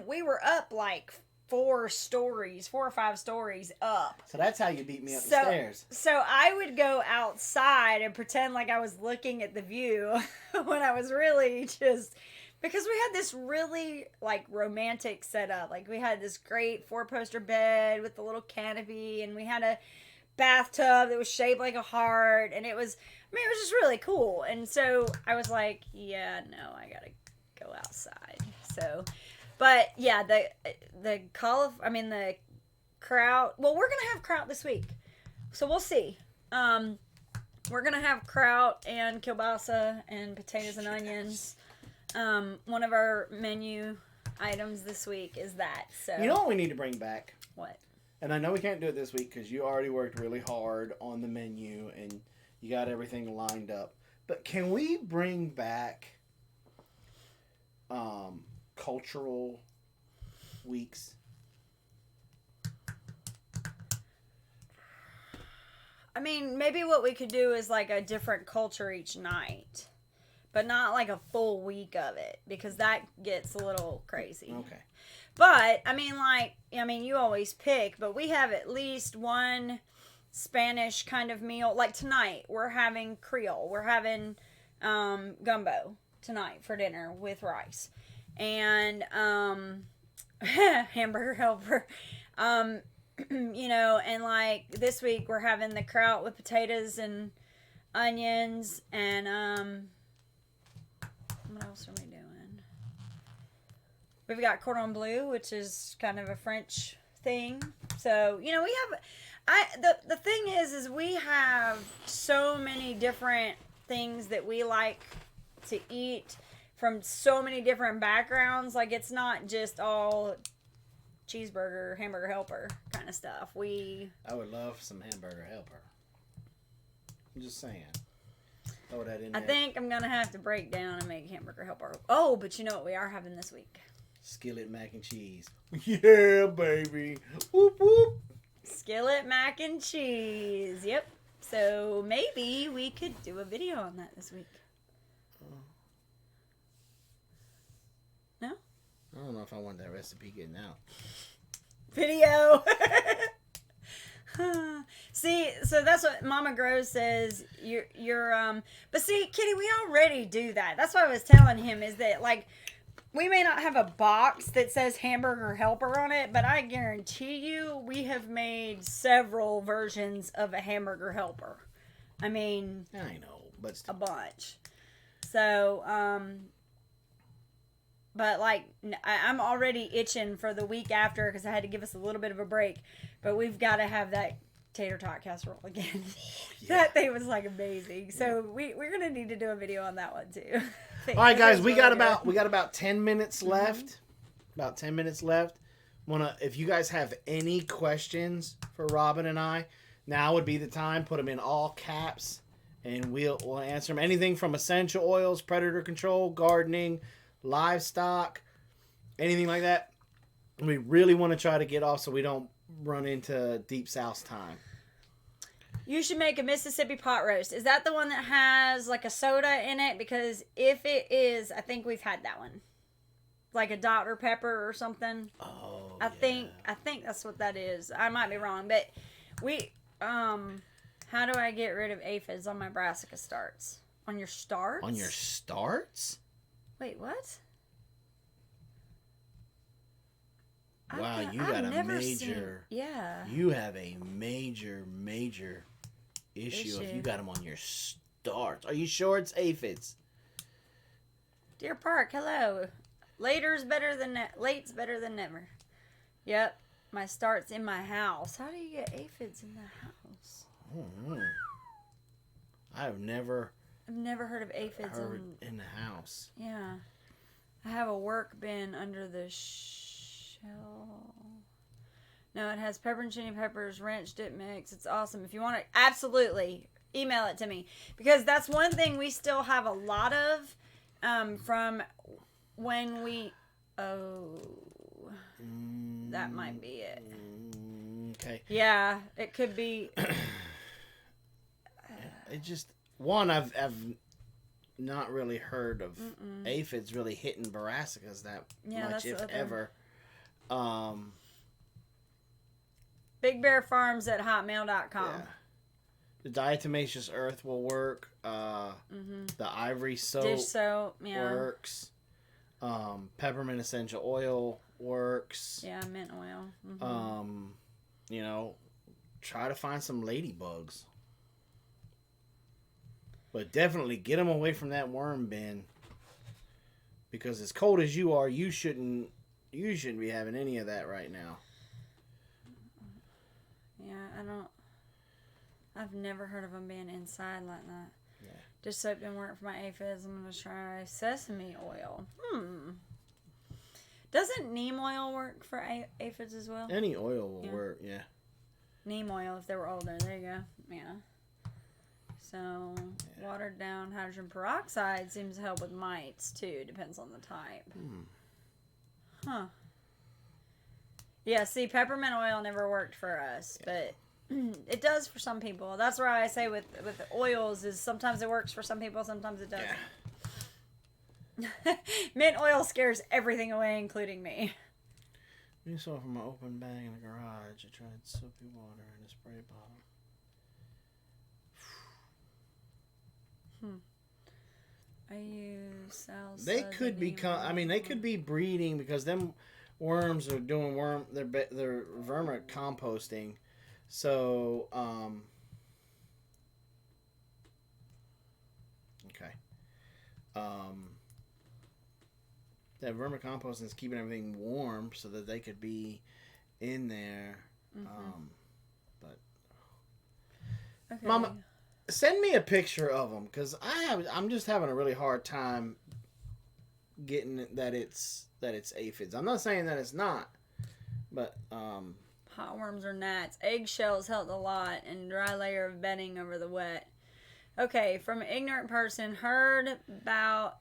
S2: we were up like 4 or 5 stories up.
S1: So that's how you beat me up the stairs.
S2: So I would go outside and pretend like I was looking at the view when I was really just... Because we had this really, like, romantic setup. Like, we had this great 4-poster bed with a little canopy, and we had a bathtub that was shaped like a heart, and it was just really cool. And so I was like, yeah, no, I gotta go outside. So, but yeah, the kraut. Well, we're gonna have kraut this week, so we'll see. We're gonna have kraut and kielbasa and potatoes and onions. One of our menu items this week is that. So
S1: you know what we need to bring back?
S2: What?
S1: And I know we can't do it this week because you already worked really hard on the menu and you got everything lined up. But can we bring back cultural weeks?
S2: I mean, maybe what we could do is like a different culture each night. But not like a full week of it, because that gets a little crazy.
S1: Okay.
S2: But, you always pick, but we have at least one Spanish kind of meal. Like tonight, we're having Creole. We're having gumbo tonight for dinner with rice. And hamburger helper. And like this week, we're having the kraut with potatoes and onions and... What else are we doing? We've got cordon bleu, which is kind of a French thing. So, we have... The thing is we have so many different things that we like to eat from so many different backgrounds. Like, it's not just all cheeseburger, hamburger helper kind of stuff.
S1: I would love some hamburger helper. I'm just saying. Throw that in there.
S2: I think I'm going to have to break down and make hamburger helper. Oh, but you know what we are having this week?
S1: Skillet mac and cheese. Yeah, baby. Whoop, whoop.
S2: Skillet mac and cheese. Yep. So maybe we could do a video on that this week. No?
S1: I don't know if I want that recipe getting out.
S2: Video. See, so that's what Mama Gross says. But see, Kitty, we already do that. That's what I was telling him, is that, like, we may not have a box that says hamburger helper on it, but I guarantee you we have made several versions of a hamburger helper. I mean,
S1: I know, but
S2: a bunch. So, but like, I'm already itching for the week after because I had to give us a little bit of a break. But we've got to have that tater tot casserole again. Yeah. That thing was like amazing. So we're gonna need to do a video on that one too.
S1: All right, guys, we got about 10 minutes left. Mm-hmm. About 10 minutes left. If you guys have any questions for Robyn and I, now would be the time. Put them in all caps, and we'll answer them. Anything from essential oils, predator control, gardening, livestock, anything like that. We really want to try to get off so we don't run into Deep South time.
S2: You should make a Mississippi pot roast. Is that the one that has like a soda in it? Because if it is, I think we've had that one. Like a Dr. Pepper or something.
S1: Oh,
S2: I think that's what that is. I might be wrong, but how do I get rid of aphids on my brassica starts? On your starts?
S1: On your starts?
S2: Wait, what?
S1: Wow, you got a major...
S2: Yeah.
S1: You have a major issue if you got them on your starts. Are you sure it's aphids?
S2: Deer Park, hello. Late's better than never. Yep. My starts in my house. How do you get aphids in the house?
S1: I don't know. I've never
S2: heard of aphids
S1: in the house.
S2: Yeah. I have a work bin under the shell. No, it has pepper and chili peppers, ranch dip mix. It's awesome. If you want it, absolutely email it to me. Because that's one thing we still have a lot of from when we... Oh... That might be it.
S1: Okay.
S2: Yeah, it could be.
S1: It just I've not really heard of aphids really hitting brassicas that much, if ever.
S2: BigBearFarms@hotmail.com.
S1: Yeah. The diatomaceous earth will work. The ivory soap,
S2: Dish soap, yeah.
S1: works. Peppermint essential oil works.
S2: Yeah, mint oil.
S1: You know, try to find some ladybugs. But definitely get them away from that worm bin. Because as cold as you are, you shouldn't be having any of that right now.
S2: Yeah, I've never heard of them being inside like that.
S1: Yeah.
S2: Dish soap didn't work for my aphids. I'm going to try sesame oil. Doesn't neem oil work for aphids as well?
S1: Any oil will work, yeah.
S2: Neem oil if they were older. There you go. Yeah. So, watered down hydrogen peroxide seems to help with mites too. Depends on the type. Huh. Yeah, see, peppermint oil never worked for us, but it does for some people. That's why I say with the oils is sometimes it works for some people, sometimes it doesn't. Yeah. Mint oil scares everything away, including me.
S1: You saw from my open bag in the garage. I tried soapy water in a spray bottle.
S2: I use salsa.
S1: They could they could be breeding because them worms are doing they're vermicomposting. So, okay. That vermicomposting is keeping everything warm so that they could be in there. But
S2: okay.
S1: Mama, send me a picture of them because I'm just having a really hard time getting that it's aphids. I'm not saying that it's not, but
S2: hot worms or gnats. Eggshells helped a lot, and dry layer of bedding over the wet. Okay, from an ignorant person, heard about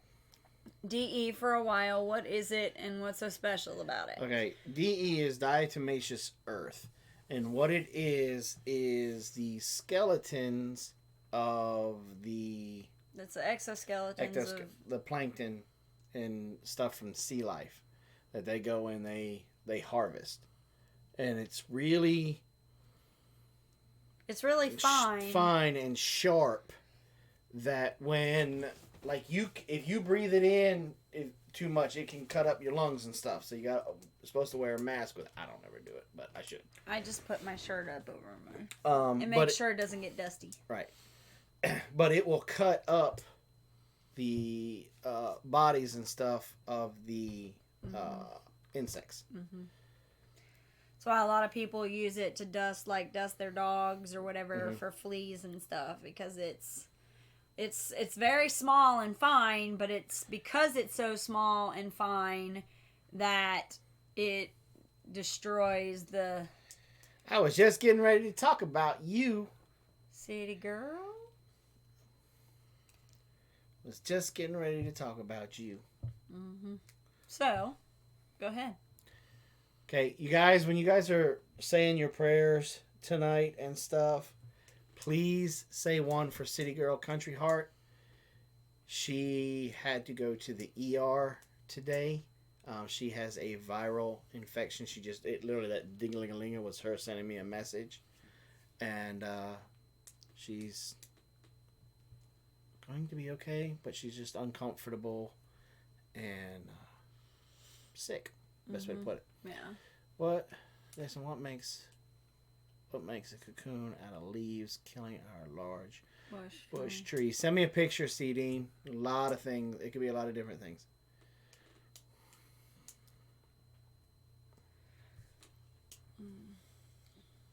S2: DE for a while. What is it, and what's so special about it?
S1: Okay, DE is diatomaceous earth, and what it is the skeletons of the...
S2: That's the exoskeletons of...
S1: the plankton and stuff from sea life that they go and they harvest. And it's really
S2: fine.
S1: Fine and sharp that when, like, if you breathe it in too much, it can cut up your lungs and stuff. So you're supposed to wear a mask with. I don't ever do it, but I should.
S2: I just put my shirt up over mine. And make sure it doesn't get dusty.
S1: Right. But it will cut up the bodies and stuff of the insects.
S2: That's why a lot of people use it to dust their dogs or whatever for fleas and stuff, because it's very small and fine, but it's because it's so small and fine that it destroys the...
S1: I was just getting ready to talk about you.
S2: City girl?
S1: Was just getting ready to talk about you.
S2: So, go ahead.
S1: Okay, you guys, when you guys are saying your prayers tonight and stuff, please say one for City Girl Country Heart. She had to go to the ER today. She has a viral infection. Literally that ding-a-ling-a-ling was her sending me a message. And she's going to be okay, but she's just uncomfortable and sick. Best way to put it.
S2: Yeah.
S1: What makes a cocoon out of leaves killing our large bush tree? Send me a picture, C-Dean. A lot of things. It could be a lot of different things.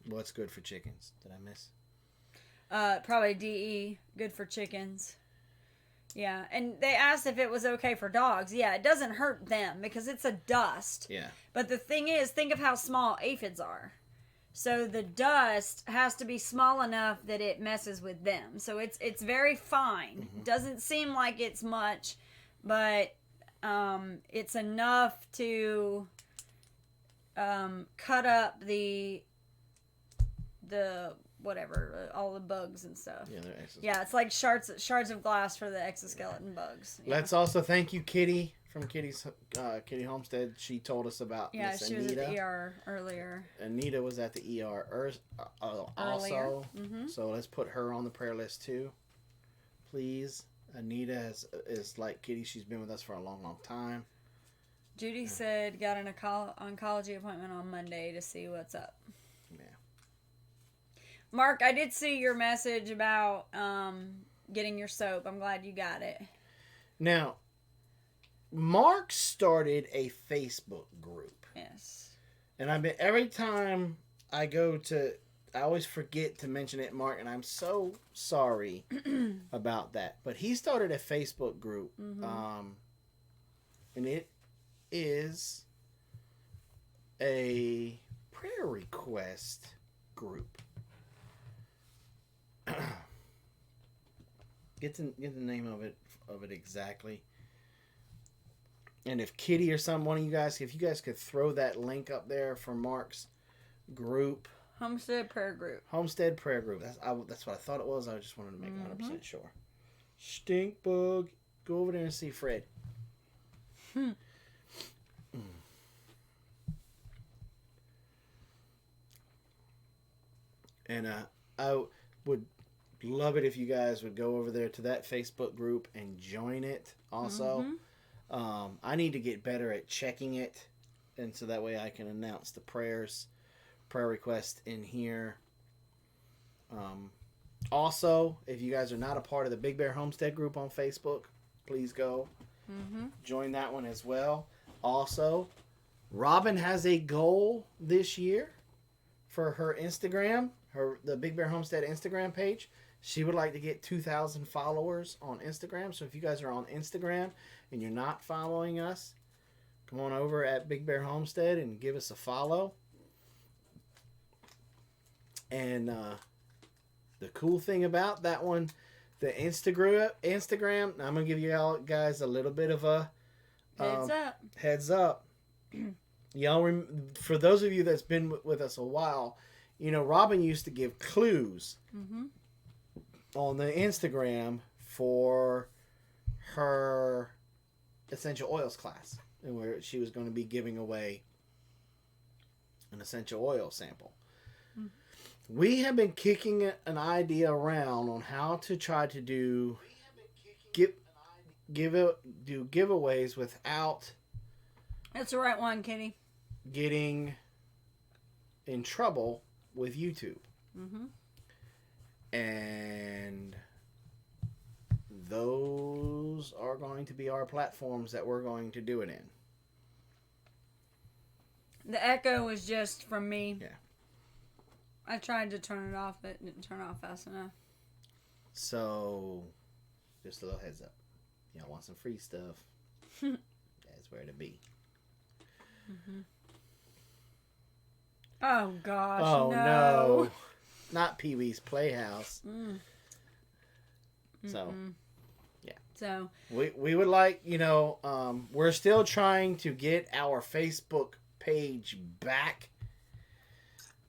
S1: What's good for chickens? Did I miss?
S2: Probably DE. Good for chickens. Yeah, and they asked if it was okay for dogs. Yeah, it doesn't hurt them because it's a dust.
S1: Yeah.
S2: But the thing is, think of how small aphids are. So the dust has to be small enough that it messes with them. So it's very fine. Doesn't seem like it's much, but it's enough to cut up the whatever, all the bugs and stuff.
S1: Yeah, they're exoskeleton.
S2: Yeah, it's like shards of glass for the exoskeleton bugs. Yeah.
S1: Let's also thank you, Kitty, from Kitty Homestead. She told us about
S2: Yeah,
S1: Miss
S2: she
S1: Anita.
S2: was at the ER earlier.
S1: Anita was at the ER also.
S2: Mm-hmm.
S1: So let's put her on the prayer list too, please. Anita is like Kitty. She's been with us for a long, long time.
S2: Judy said got an oncology appointment on Monday to see what's up.
S1: Yeah.
S2: Mark, I did see your message about getting your soap. I'm glad you got it.
S1: Now, Mark started a Facebook group.
S2: Yes.
S1: And I've been, every time I go to, I always forget to mention it, Mark, and I'm so sorry about that. But he started a Facebook group, and it is a prayer request group. Get the name of it exactly. And if Kitty or one of you guys, if you guys could throw that link up there for Mark's group.
S2: Homestead Prayer Group.
S1: Homestead Prayer Group. That's what I thought it was. I just wanted to make 100% sure. Stink bug. Go over there and see Fred. And I would love it if you guys would go over there to that Facebook group and join it also. I need to get better at checking it, and so that way I can announce the prayer request in here. Also, if you guys are not a part of the Big Bear Homestead group on Facebook, please go join that one as well. Also, Robyn has a goal this year for her Instagram, the Big Bear Homestead Instagram page. She would like to get 2,000 followers on Instagram. So if you guys are on Instagram and you're not following us, come on over at Big Bear Homestead and give us a follow. And the cool thing about that one, the Instagram, I'm going to give you guys a little bit of a heads up. Y'all, for those of you that's been with us a while, you know, Robyn used to give clues on the Instagram for her essential oils class, and where she was going to be giving away an essential oil sample. We have been kicking an idea around on how to try to do giveaways without
S2: That's the right one, Kitty.
S1: getting in trouble with YouTube. And those are going to be our platforms that we're going to do it in.
S2: The echo was just from me.
S1: Yeah.
S2: I tried to turn it off, but it didn't turn off fast enough.
S1: So, just a little heads up. Y'all want some free stuff? That's where to be.
S2: Oh, gosh.
S1: Oh,
S2: no.
S1: Not Pee-wee's Playhouse. So, yeah.
S2: So,
S1: we would like, we're still trying to get our Facebook page back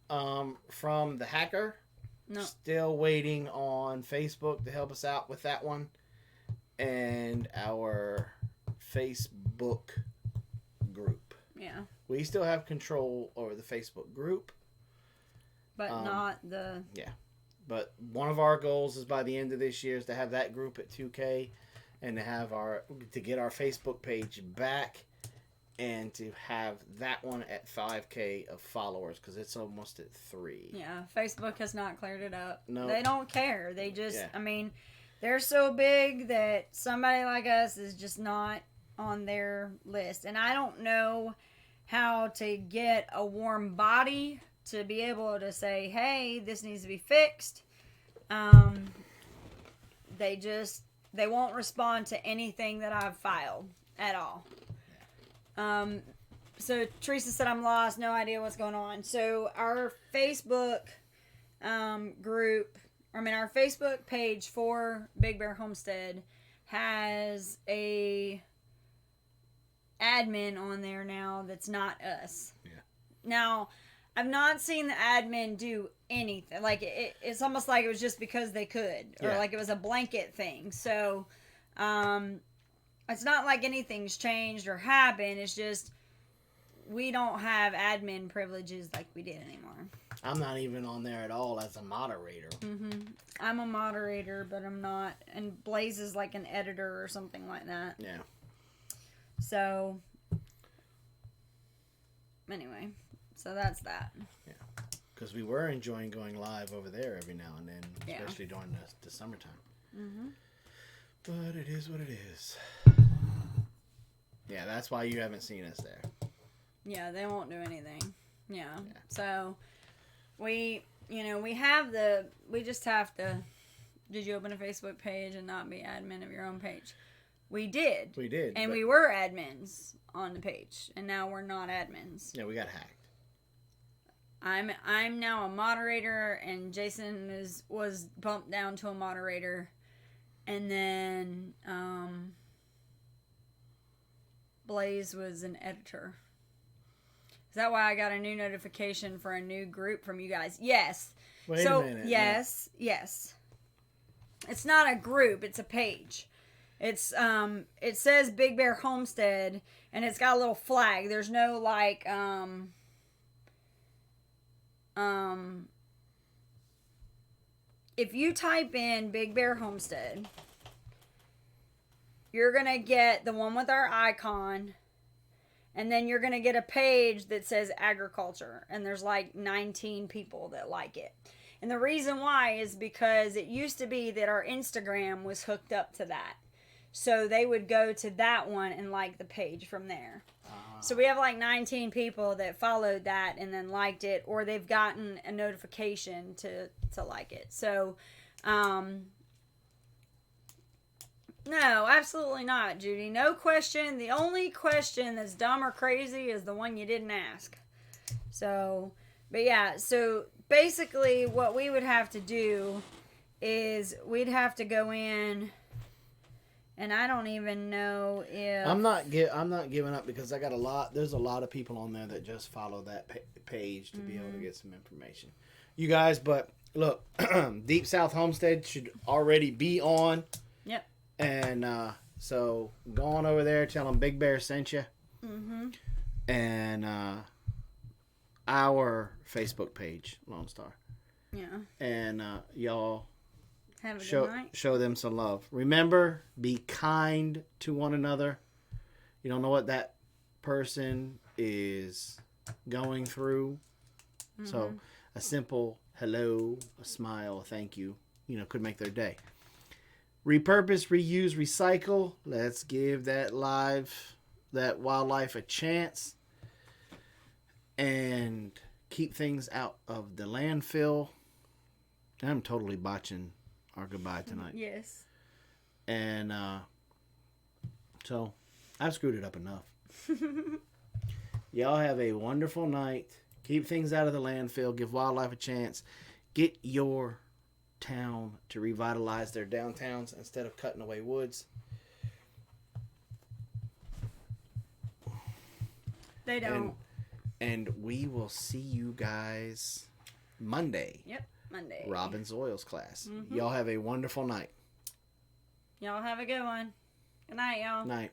S1: from the hacker.
S2: no.
S1: Still waiting on Facebook to help us out with that one. And our Facebook group.
S2: Yeah.
S1: We still have control over the Facebook group.
S2: But not the...
S1: Yeah. But one of our goals is by the end of this year is to have that group at 2K and to get our Facebook page back and to have that one at 5K of followers because it's almost at 3.
S2: Yeah, Facebook has not cleared it up.
S1: No.
S2: They don't care. They just, they're so big that somebody like us is just not on their list. And I don't know how to get a warm body to be able to say, hey, this needs to be fixed. They won't respond to anything that I've filed at all. So Teresa said, I'm lost, no idea what's going on. So our Facebook our Facebook page for Big Bear Homestead has a admin on there now that's not us.
S1: Yeah.
S2: Now, I've not seen the admin do anything. Like, it's almost like it was just because they could. Or like it was a blanket thing. So, it's not like anything's changed or happened. It's just we don't have admin privileges like we did anymore.
S1: I'm not even on there at all as a moderator.
S2: I'm a moderator, but I'm not. And Blaze is like an editor or something like that.
S1: Yeah.
S2: So, anyway, so that's that.
S1: Yeah. Because we were enjoying going live over there every now and then, especially during the summertime. But it is what it is. Yeah, that's why you haven't seen us there.
S2: Yeah, they won't do anything. Yeah. So, we just have to. Did you open a Facebook page and not be admin of your own page? We did.
S1: We did.
S2: And we were admins on the page, and now we're not admins.
S1: Yeah, we got hacked.
S2: I'm now a moderator, and Jason was bumped down to a moderator, and then Blaze was an editor. Is that why I got a new notification for a new group from you guys? Yes.
S1: Wait a minute.
S2: Yes. It's not a group, it's a page. It's it says Big Bear Homestead, and it's got a little flag. There's no like if you type in Big Bear Homestead, you're gonna get the one with our icon. And then you're going to get a page that says agriculture. And there's like 19 people that like it. And the reason why is because it used to be that our Instagram was hooked up to that. So they would go to that one and like the page from there. So we have like 19 people that followed that and then liked it. Or they've gotten a notification to like it. So, no, absolutely not, Judy. No question. The only question that's dumb or crazy is the one you didn't ask. So, but yeah, so basically what we would have to do is we'd have to go in, and I don't even know if...
S1: I'm not giving up because I got there's a lot of people on there that just follow that page to be able to get some information. You guys, but look, Deep South Homestead should already be on.
S2: Yep.
S1: And so go on over there, tell them Big Bear sent you. And our Facebook page, Lone Star.
S2: Yeah.
S1: And y'all
S2: have a good night.
S1: Show them some love. Remember, be kind to one another. You don't know what that person is going through. So a simple hello, a smile, a thank you, could make their day. Repurpose, reuse, recycle. Let's give that wildlife a chance. And keep things out of the landfill. I'm totally botching our goodbye tonight.
S2: Yes.
S1: And so I've screwed it up enough. Y'all have a wonderful night. Keep things out of the landfill. Give wildlife a chance. Get your town to revitalize their downtowns instead of cutting away woods.
S2: They don't.
S1: And we will see you guys Monday.
S2: Yep, Monday.
S1: Robyn's Oils class. Y'all have a wonderful night.
S2: Y'all have a good one. Good night, y'all.
S1: Night.